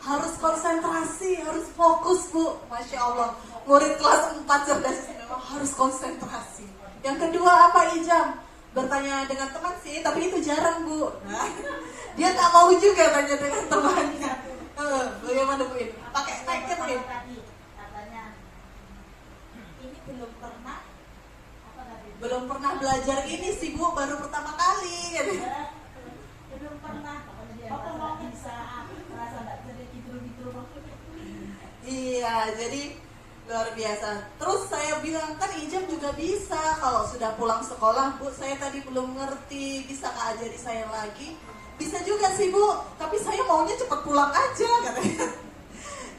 harus konsentrasi, harus fokus Bu. Masya Allah, murid kelas 4 cerdas istimewa harus konsentrasi. Yang kedua apa Ijam? Bertanya dengan teman sih, tapi itu jarang Bu. Nah, dia tak mau juga tanya dengan temannya. Bagaimana Bu ini? Pakai tagnya Bu. Katanya ini belum pernah belajar ini sih Bu, baru pertama kali. belum pernah. Apa mau bisa merasa nggak jadi tidur Iya, jadi luar biasa. Terus saya bilang kan Ijam juga bisa kalau sudah pulang sekolah Bu, saya tadi belum ngerti, bisa nggak ajari saya lagi? Bisa juga sih Bu, tapi saya maunya cepat pulang aja katanya.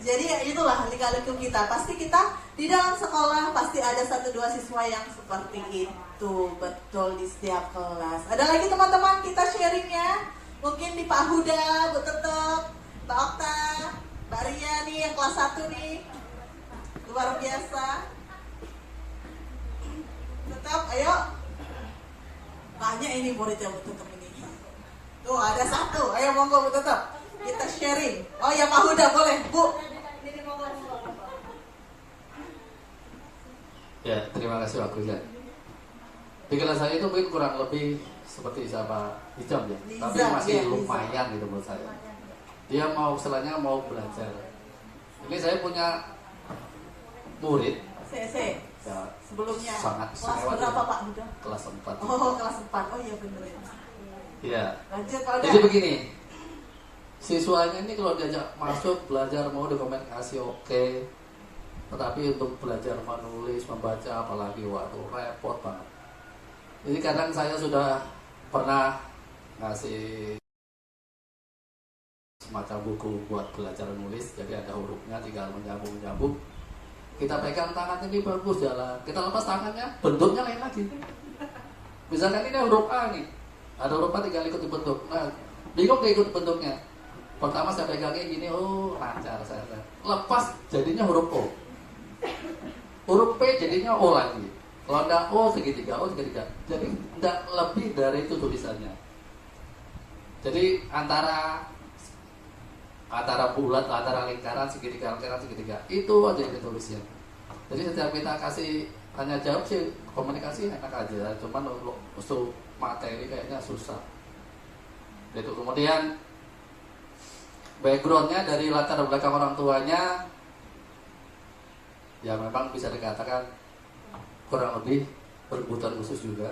Jadi ya itulah lika-liku kita. Pasti kita di dalam sekolah pasti ada 1-2 siswa yang seperti itu, betul, di setiap kelas. Ada lagi teman-teman kita sharingnya, mungkin di Pak Huda, Bu Tetep, Mbak Okta, Mbak Ria nih yang kelas 1 nih, luar biasa. Tetap, ayo. Banyak ini muridnya Bu Tetep ini. Tuh ada 1, ayo monggo Bu Tetep, kita sharing. Oh ya Pak Huda boleh Bu. Ya, terima kasih Pak Gula. Di kelas saya itu mungkin kurang lebih seperti sama Ijam ya, tapi masih lumayan gitu menurut saya. Dia mau selanya mau belajar. Ini saya punya murid. Ya, Sebelumnya sangat kelas istimewa berapa dia. Pak Huda? Kelas 4. Oh kelas 4, oh iya bener ya. Iya. Lanjut Pak Huda. Jadi begini, siswanya ini kalau diajak masuk belajar mau dokumentasi oke, tetapi untuk belajar menulis, membaca apalagi waduh repot banget. Jadi kadang saya sudah pernah ngasih semacam buku buat belajar menulis, jadi ada hurufnya tinggal menyambung-nyambung. Kita pegang tangannya ini bagus jalan, kita lepas tangannya bentuknya lain lagi. Misalkan ini huruf A nih, ada huruf A tinggal ikut dibentuk. Nah, bingung gak ikut bentuknya. Pertama saya pegangnya gini, oh lancar saya. Lepas jadinya huruf O. Huruf P jadinya O lagi. Kalau enggak O segitiga, O segitiga. Jadi enggak lebih dari itu tulisannya. Jadi antara bulat, antara lingkaran, segitiga, lingkaran, segitiga. Itu aja yang ditulisnya. Jadi setiap kita kasih tanya jawab sih komunikasi enak aja. Cuman untuk materi kayaknya susah. Itu kemudian backgroundnya dari latar belakang orang tuanya ya memang bisa dikatakan kurang lebih berkebutuhan khusus juga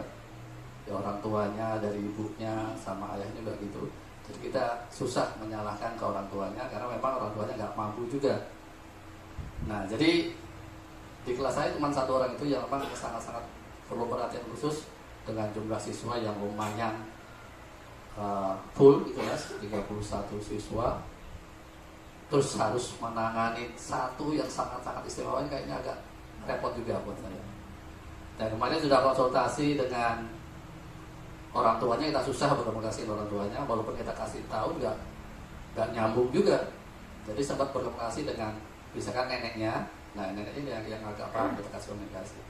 ya, orang tuanya dari ibunya sama ayahnya juga gitu. Jadi kita susah menyalahkan ke orang tuanya karena memang orang tuanya nggak mampu juga. Nah jadi di kelas saya cuma 1 orang itu yang memang sangat-sangat perlu perhatian khusus dengan jumlah siswa yang lumayan full di kelas 31 siswa. Terus harus menangani 1 yang sangat-sangat istimewa, kayaknya agak repot juga buat saya. Dan kemarin sudah konsultasi dengan orang tuanya, kita susah berkomunikasi dengan orang tuanya, walaupun kita kasih tahu nggak nyambung juga. Jadi sempat berkomunikasi dengan misalkan neneknya, nah nenek ini yang agak paham kita kasih komunikasi.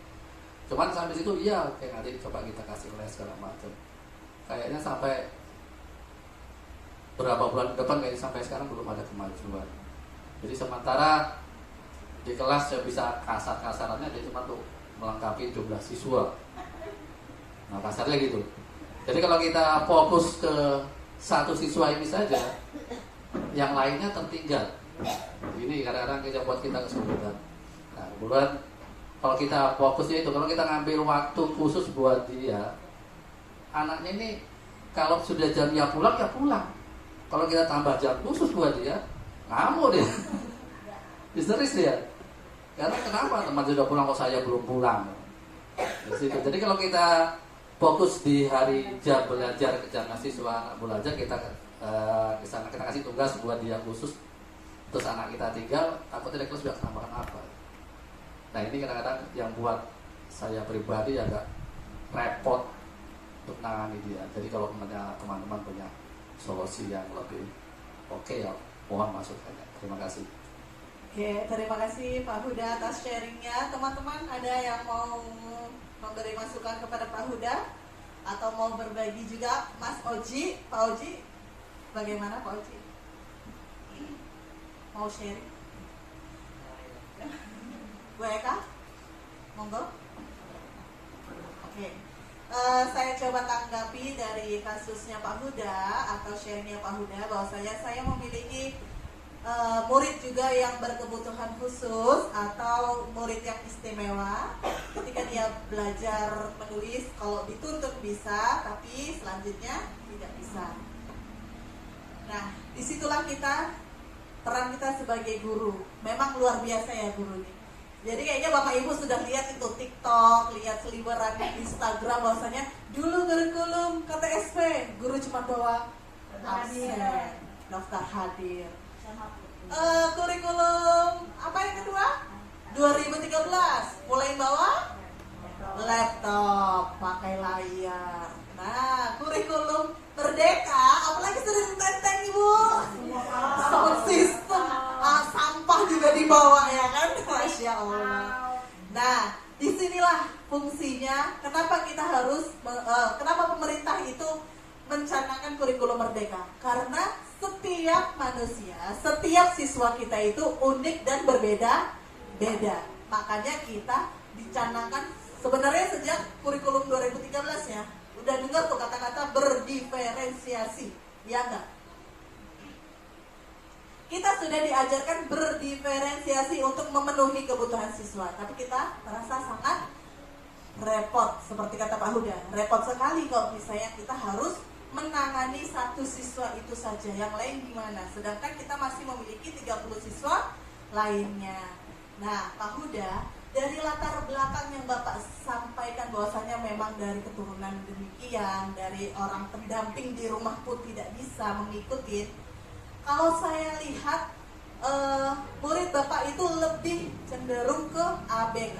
Cuman sampai situ iya, oke nanti coba kita kasih les segala macam. Kayaknya sampai berapa bulan ke depan kayaknya sampai sekarang belum ada kemajuan. Jadi sementara di kelas saya bisa kasar-kasarannya dia cuma tuh melengkapi jumlah siswa. Nah kasarnya gitu. Jadi kalau kita fokus ke 1 siswa ini saja, yang lainnya tertinggal. Ini kadang-kadang kita buat kita kesulitan. Nah kemudian kalau kita fokusnya itu, kalau kita ngambil waktu khusus buat dia, anaknya ini kalau sudah jamnya pulang ya pulang. Kalau kita tambah jam khusus buat dia, ngamuk dia. histeris dia. Karena kenapa teman sudah pulang kok saya belum pulang? Di situ. Jadi kalau kita fokus di hari jam belajar kejar mahasiswa anak belajar, kita ke sana kita kasih tugas buat dia khusus, terus anak kita tinggal, takut tidak kelas biar tambahkan apa. Nah ini kadang-kadang yang buat saya pribadi agak repot untuk menangani dia. Jadi kalau teman-teman punya solusi yang lebih oke, ya mohon masukannya. Terima kasih. Oke, terima kasih Pak Huda atas sharingnya. Teman-teman ada yang mau memberi masukan kepada Pak Huda atau mau berbagi juga? Mas Oji, Pak Oji, bagaimana Pak Oji? Mau sharing? Bu Eka, monggo. Oke, saya coba tanggapi dari kasusnya Pak Huda atau sharingnya Pak Huda, bahwasanya saya memiliki murid juga yang berkebutuhan khusus atau murid yang istimewa. Ketika dia belajar menulis, kalau dituntut bisa, tapi selanjutnya tidak bisa. Nah, disitulah peran kita sebagai guru. Memang luar biasa ya guru ini. Jadi kayaknya Bapak Ibu sudah lihat itu TikTok, lihat seliweran Instagram, bahwasanya dulu kurikulum KTSP, guru cuma bawa absen, daftar hadir. Kurikulum apa yang kedua? 2013 mulai bawa laptop, pakai layar. Nah, kurikulum Merdeka apalagi sudah ditenteng Ibu. Sound system, sampah juga dibawa ya kan? Masya Allah. Nah, disinilah fungsinya. Kenapa kita harus, kenapa pemerintah itu mencanangkan kurikulum Merdeka? Karena setiap manusia, setiap siswa kita itu unik dan berbeda-beda. Makanya kita dicanangkan sebenarnya sejak kurikulum 2013 ya. Udah dengar tuh kata-kata berdiferensiasi, ya enggak? Kita sudah diajarkan berdiferensiasi untuk memenuhi kebutuhan siswa, tapi kita merasa sangat repot, seperti kata Pak Huda. Repot sekali kalau misalnya kita harus menangani satu siswa itu saja, yang lain gimana? Sedangkan kita masih memiliki 30 siswa lainnya. Nah, Pak Huda, dari latar belakang yang Bapak sampaikan bahwasanya memang dari keturunan demikian, dari orang pendamping di rumah pun tidak bisa mengikuti. Kalau saya lihat murid Bapak itu lebih cenderung ke ABK,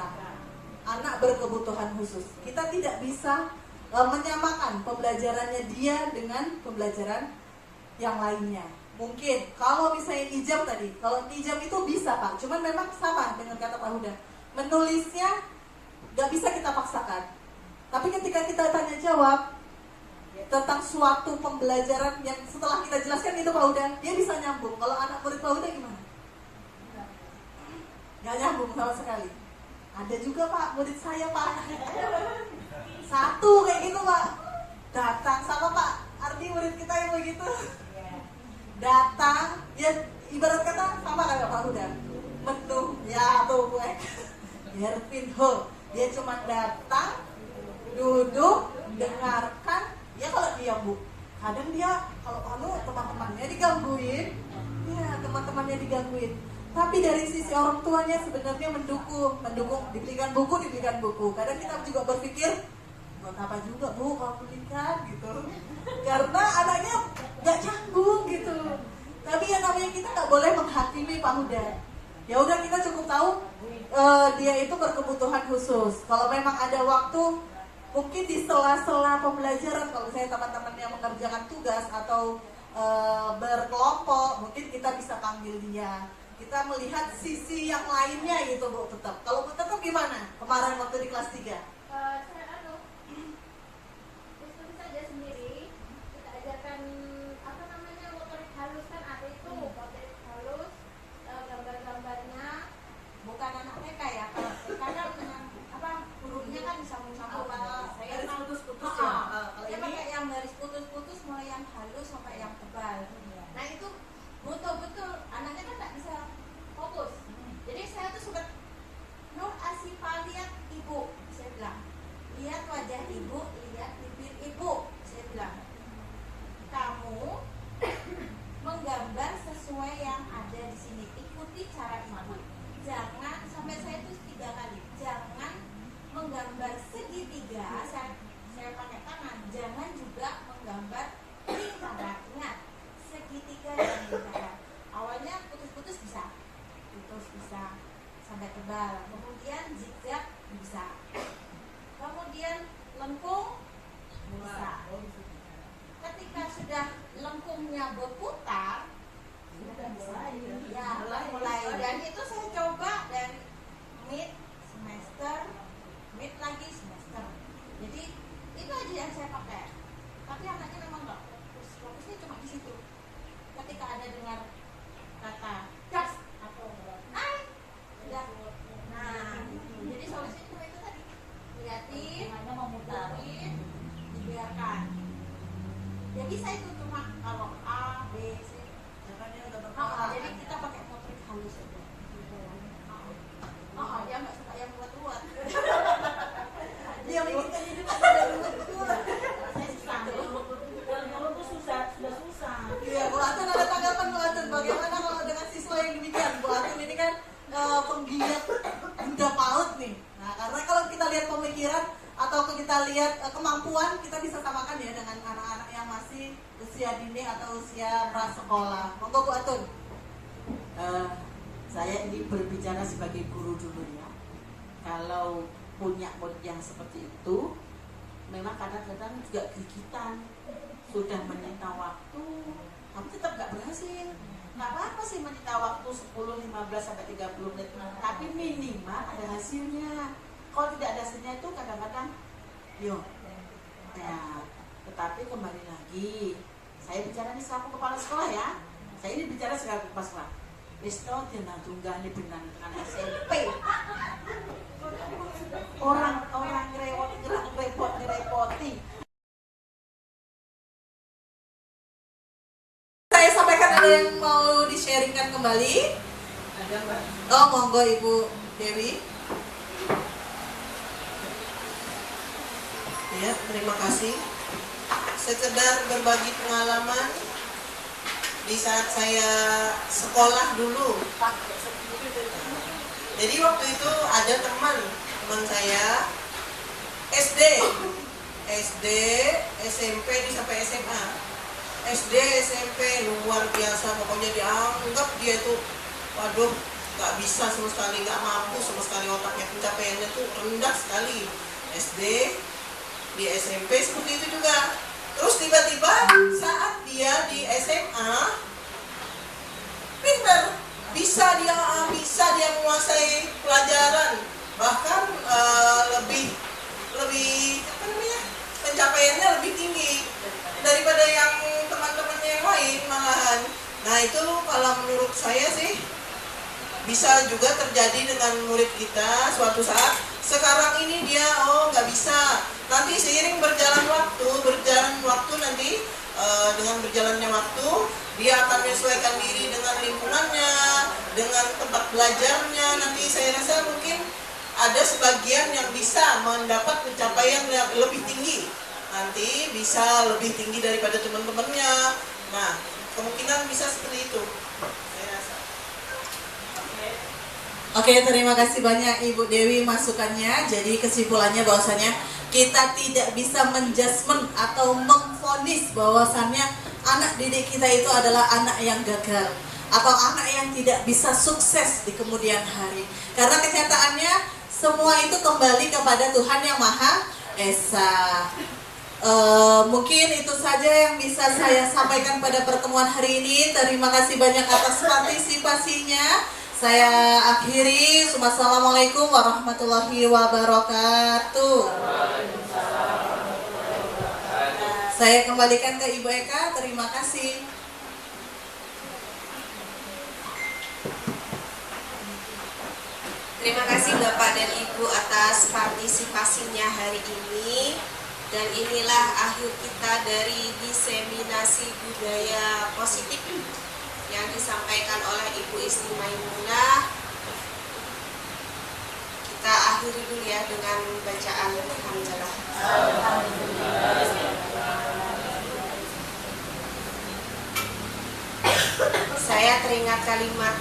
anak berkebutuhan khusus. Kita tidak bisa menyamakan pembelajarannya dia dengan pembelajaran yang lainnya. Mungkin kalau misalnya ijab tadi, kalau ijab itu bisa Pak, cuman memang sama dengan kata Pak Huda, menulisnya gak bisa kita paksakan. Tapi ketika kita tanya jawab tentang suatu pembelajaran yang setelah kita jelaskan itu Pak Huda, dia bisa nyambung. Kalau anak murid Pak Huda gimana? Gak nyambung sama sekali. Ada juga Pak, murid saya Pak, satu kayak gitu Pak, datang sama Pak Ardi, murid kita yang begitu, datang ya ibarat kata sama kayak Pak Huda, menu ya tuh gue Hervin Ho, dia cuma datang, duduk, dengarkan. Ya kalau dia Bu, kadang dia kalau teman-temannya digangguin, ya teman-temannya digangguin. Tapi dari sisi orang tuanya sebenarnya mendukung, dibelikan buku. Kadang kita juga berpikir, buat apa juga Bu kalau belikan gitu, karena anaknya nggak nyambung gitu. Tapi yang namanya kita nggak boleh menghakimi Pak Huda. Ya udah, kita cukup tahu dia itu berkebutuhan khusus. Kalau memang ada waktu, mungkin di sela-sela pembelajaran, kalau saya teman-teman yang mengerjakan tugas atau berkelompok, mungkin kita bisa panggil dia. Kita melihat sisi yang lainnya gitu Bu, tetap. Kalau Bu tetap gimana? Kemarin waktu di kelas 3? Saya diskusi saja sendiri. Kita ajarkan motorik halus, kan ada itu motorik halus, gambar-gambarnya. Bukan anak TK ya, kalau TK kan hurufnya kan disambung-sambung. Saya garis putus-putus ya. ini Saya pakai yang garis putus-putus, mulai yang halus sampai yang tebal. Nah itu betul-betul anaknya kan nggak bisa fokus. Jadi saya tuh suka Nur Asifa lihat ibu, saya bilang ada di sini, ikuti cara ibu. Jangan, sampai saya itu 3 kali, jangan menggambar segitiga, saya pakai tangan, jangan juga menggambar lingkaran. Ingat, segitiga dan lingkaran. Awalnya putus-putus bisa sampai tebal, kemudian zigzag bisa, kemudian lengkung bisa. Ketika sudah lengkungnya berputar, sudah bisa ya mulai. Dan itu saya coba dari mid semester, mid lagi semester. Jadi itu aja yang saya pakai. Tapi anaknya memang nggak fokusnya cuma di situ. Ketika ada dengar kata das atau naik, udah. Nah, jadi solusinya cuma itu tadi. Liatin, hanya memutarin, dibiarkan. Jadi saya itu cuma kalau A, B, C. Jadi kita pakai potret halus aja. Dia nggak suka yang buat-buat. Dia menginginkan hidup ada buat-buat. Saya susah. Kalau itu susah, sudah susah. Iya, Bu Atun ada tanggapan Bu Atun. Bagaimana kalau dengan siswa yang demikian? Bu Atun ini kan penggiat bunda PAUD nih. Nah, karena kalau kita lihat pemikiran atau kita lihat kemampuan, kita bisa samakan ya dengan anak-anak yang masih usia dini atau usia prasekolah. Monggo Bu Atun. Saya ini berbicara sebagai guru dulu ya. Kalau punya murid yang seperti itu, memang kadang-kadang juga gigitan. Sudah menyita waktu, kamu tetap nggak berhasil. Nggak apa-apa sih menyita waktu 10, 15, sampai 30 menit. Tapi minimal ada hasilnya. Kalau tidak ada hasilnya itu kadang-kadang, ya. Tetapi kembali lagi, saya bicara ini selaku kepala sekolah ya. Saya ini bicara selaku kepala sekolah. Isto tina tunggal di dengan SMP. Orang repot ngerepoti. Saya sampaikan, ada yang mau di-sharingkan kembali? Ada Mbak. Oh, monggo Ibu Dewi. Ya, terima kasih. Sekedar berbagi pengalaman di saat saya sekolah dulu. Jadi waktu itu ada teman saya SD, SMP sampai SMA. SD, SMP luar biasa, pokoknya dianggap dia tuh, waduh, nggak bisa sama sekali, nggak mampu sama sekali, otaknya pencapaiannya tuh rendah sekali. SD, di SMP seperti itu juga. Terus tiba-tiba saat dia di SMA pintar, bisa dia menguasai pelajaran, bahkan lebih apa namanya, pencapaiannya lebih tinggi daripada yang teman-temannya yang lain malahan. Nah itu kalau menurut saya sih bisa juga terjadi dengan murid kita suatu saat. Sekarang ini dia nggak bisa, nanti seiring berjalan waktu nanti dengan berjalannya waktu dia akan menyesuaikan diri dengan lingkungannya, dengan tempat belajarnya. Nanti saya rasa mungkin ada sebagian yang bisa mendapat pencapaian yang lebih tinggi, nanti bisa lebih tinggi daripada teman-temannya. Nah kemungkinan bisa seperti itu, saya rasa. Oke, terima kasih banyak Ibu Dewi masukannya. Jadi kesimpulannya bahwasanya kita tidak bisa menjudgment atau memvonis bahwasannya anak didik kita itu adalah anak yang gagal atau anak yang tidak bisa sukses di kemudian hari. Karena kenyataannya semua itu kembali kepada Tuhan Yang Maha Esa. Mungkin itu saja yang bisa saya sampaikan pada pertemuan hari ini. Terima kasih banyak atas partisipasinya. Saya akhiri. Assalamualaikum warahmatullahi wabarakatuh. Saya kembalikan ke Ibu Eka. Terima kasih. Terima kasih Bapak dan Ibu atas partisipasinya hari ini. Dan inilah akhir kita dari diseminasi budaya positif yang disampaikan oleh Ibu Isti Maimunah. Kita akhiri dulu ya dengan bacaan hamdalah. Saya saya teringat kalimat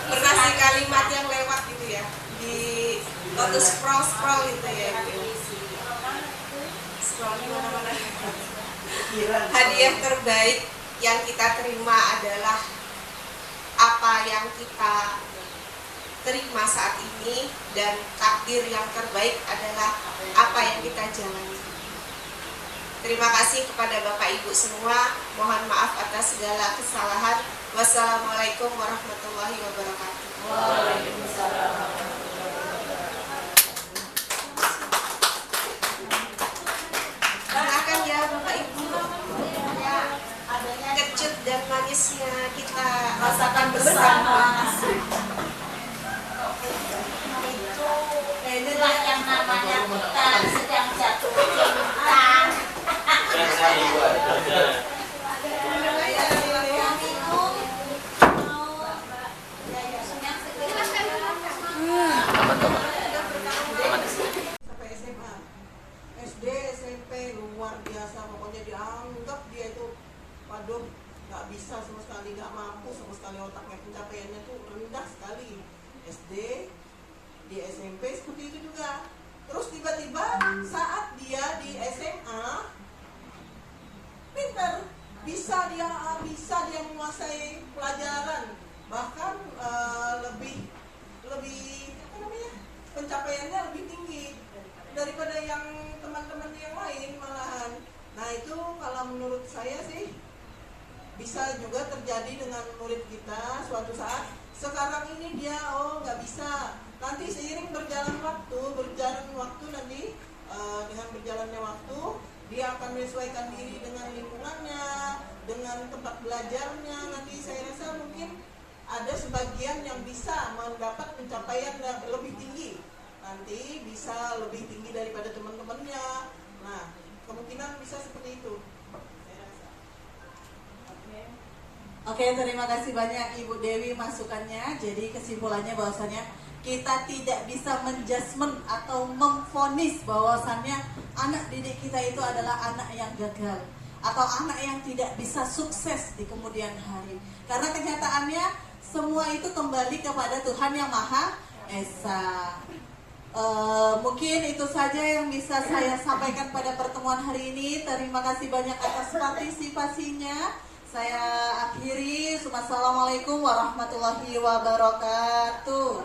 pernah sih kalimat yang lewat gitu ya di waktu scroll itu ya, scroll di mana-mana. Hadiah terbaik yang kita terima adalah apa yang kita terima saat ini, dan takdir yang terbaik adalah apa yang kita jalani. Terima kasih kepada Bapak Ibu semua. Mohon maaf atas segala kesalahan. Wassalamualaikum warahmatullahi wabarakatuh. Waalaikumsalam. Silakan ya Bapak Ibu. Kecut dan manisnya kita rasakan bersama. Itulah yang namanya kita sedang jatuh cinta. Sampai SMA, SD, SMP luar biasa, pokoknya dianggap dia itu waduh nggak bisa sama sekali, nggak mampu sama sekali, otaknya pencapaiannya tuh rendah sekali. SD, di SMP seperti itu juga. Terus tiba-tiba saat dia di SMA pintar, bisa dia menguasai pelajaran, bahkan lebih apa namanya, pencapaiannya lebih tinggi daripada yang teman-teman yang lain malahan. Nah itu kalau menurut saya sih bisa juga terjadi dengan murid kita suatu saat. Sekarang ini dia nggak bisa, nanti seiring berjalan waktu nanti dengan berjalannya waktu dia akan menyesuaikan diri dengan lingkungannya, dengan tempat belajarnya. Nanti saya rasa mungkin ada sebagian yang bisa mendapat pencapaian yang lebih tinggi, nanti bisa lebih tinggi daripada teman-temannya. Nah, kemungkinan bisa seperti itu, saya rasa. Oke, terima kasih banyak Ibu Dewi masukannya. Jadi kesimpulannya bahwasannya kita tidak bisa menjudgment atau memvonis bahwasannya anak didik kita itu adalah anak yang gagal atau anak yang tidak bisa sukses di kemudian hari. Karena kenyataannya semua itu kembali kepada Tuhan Yang Maha Esa. Mungkin itu saja yang bisa saya sampaikan pada pertemuan hari ini. Terima kasih banyak atas partisipasinya. Saya akhiri. Wassalamualaikum warahmatullahi wabarakatuh.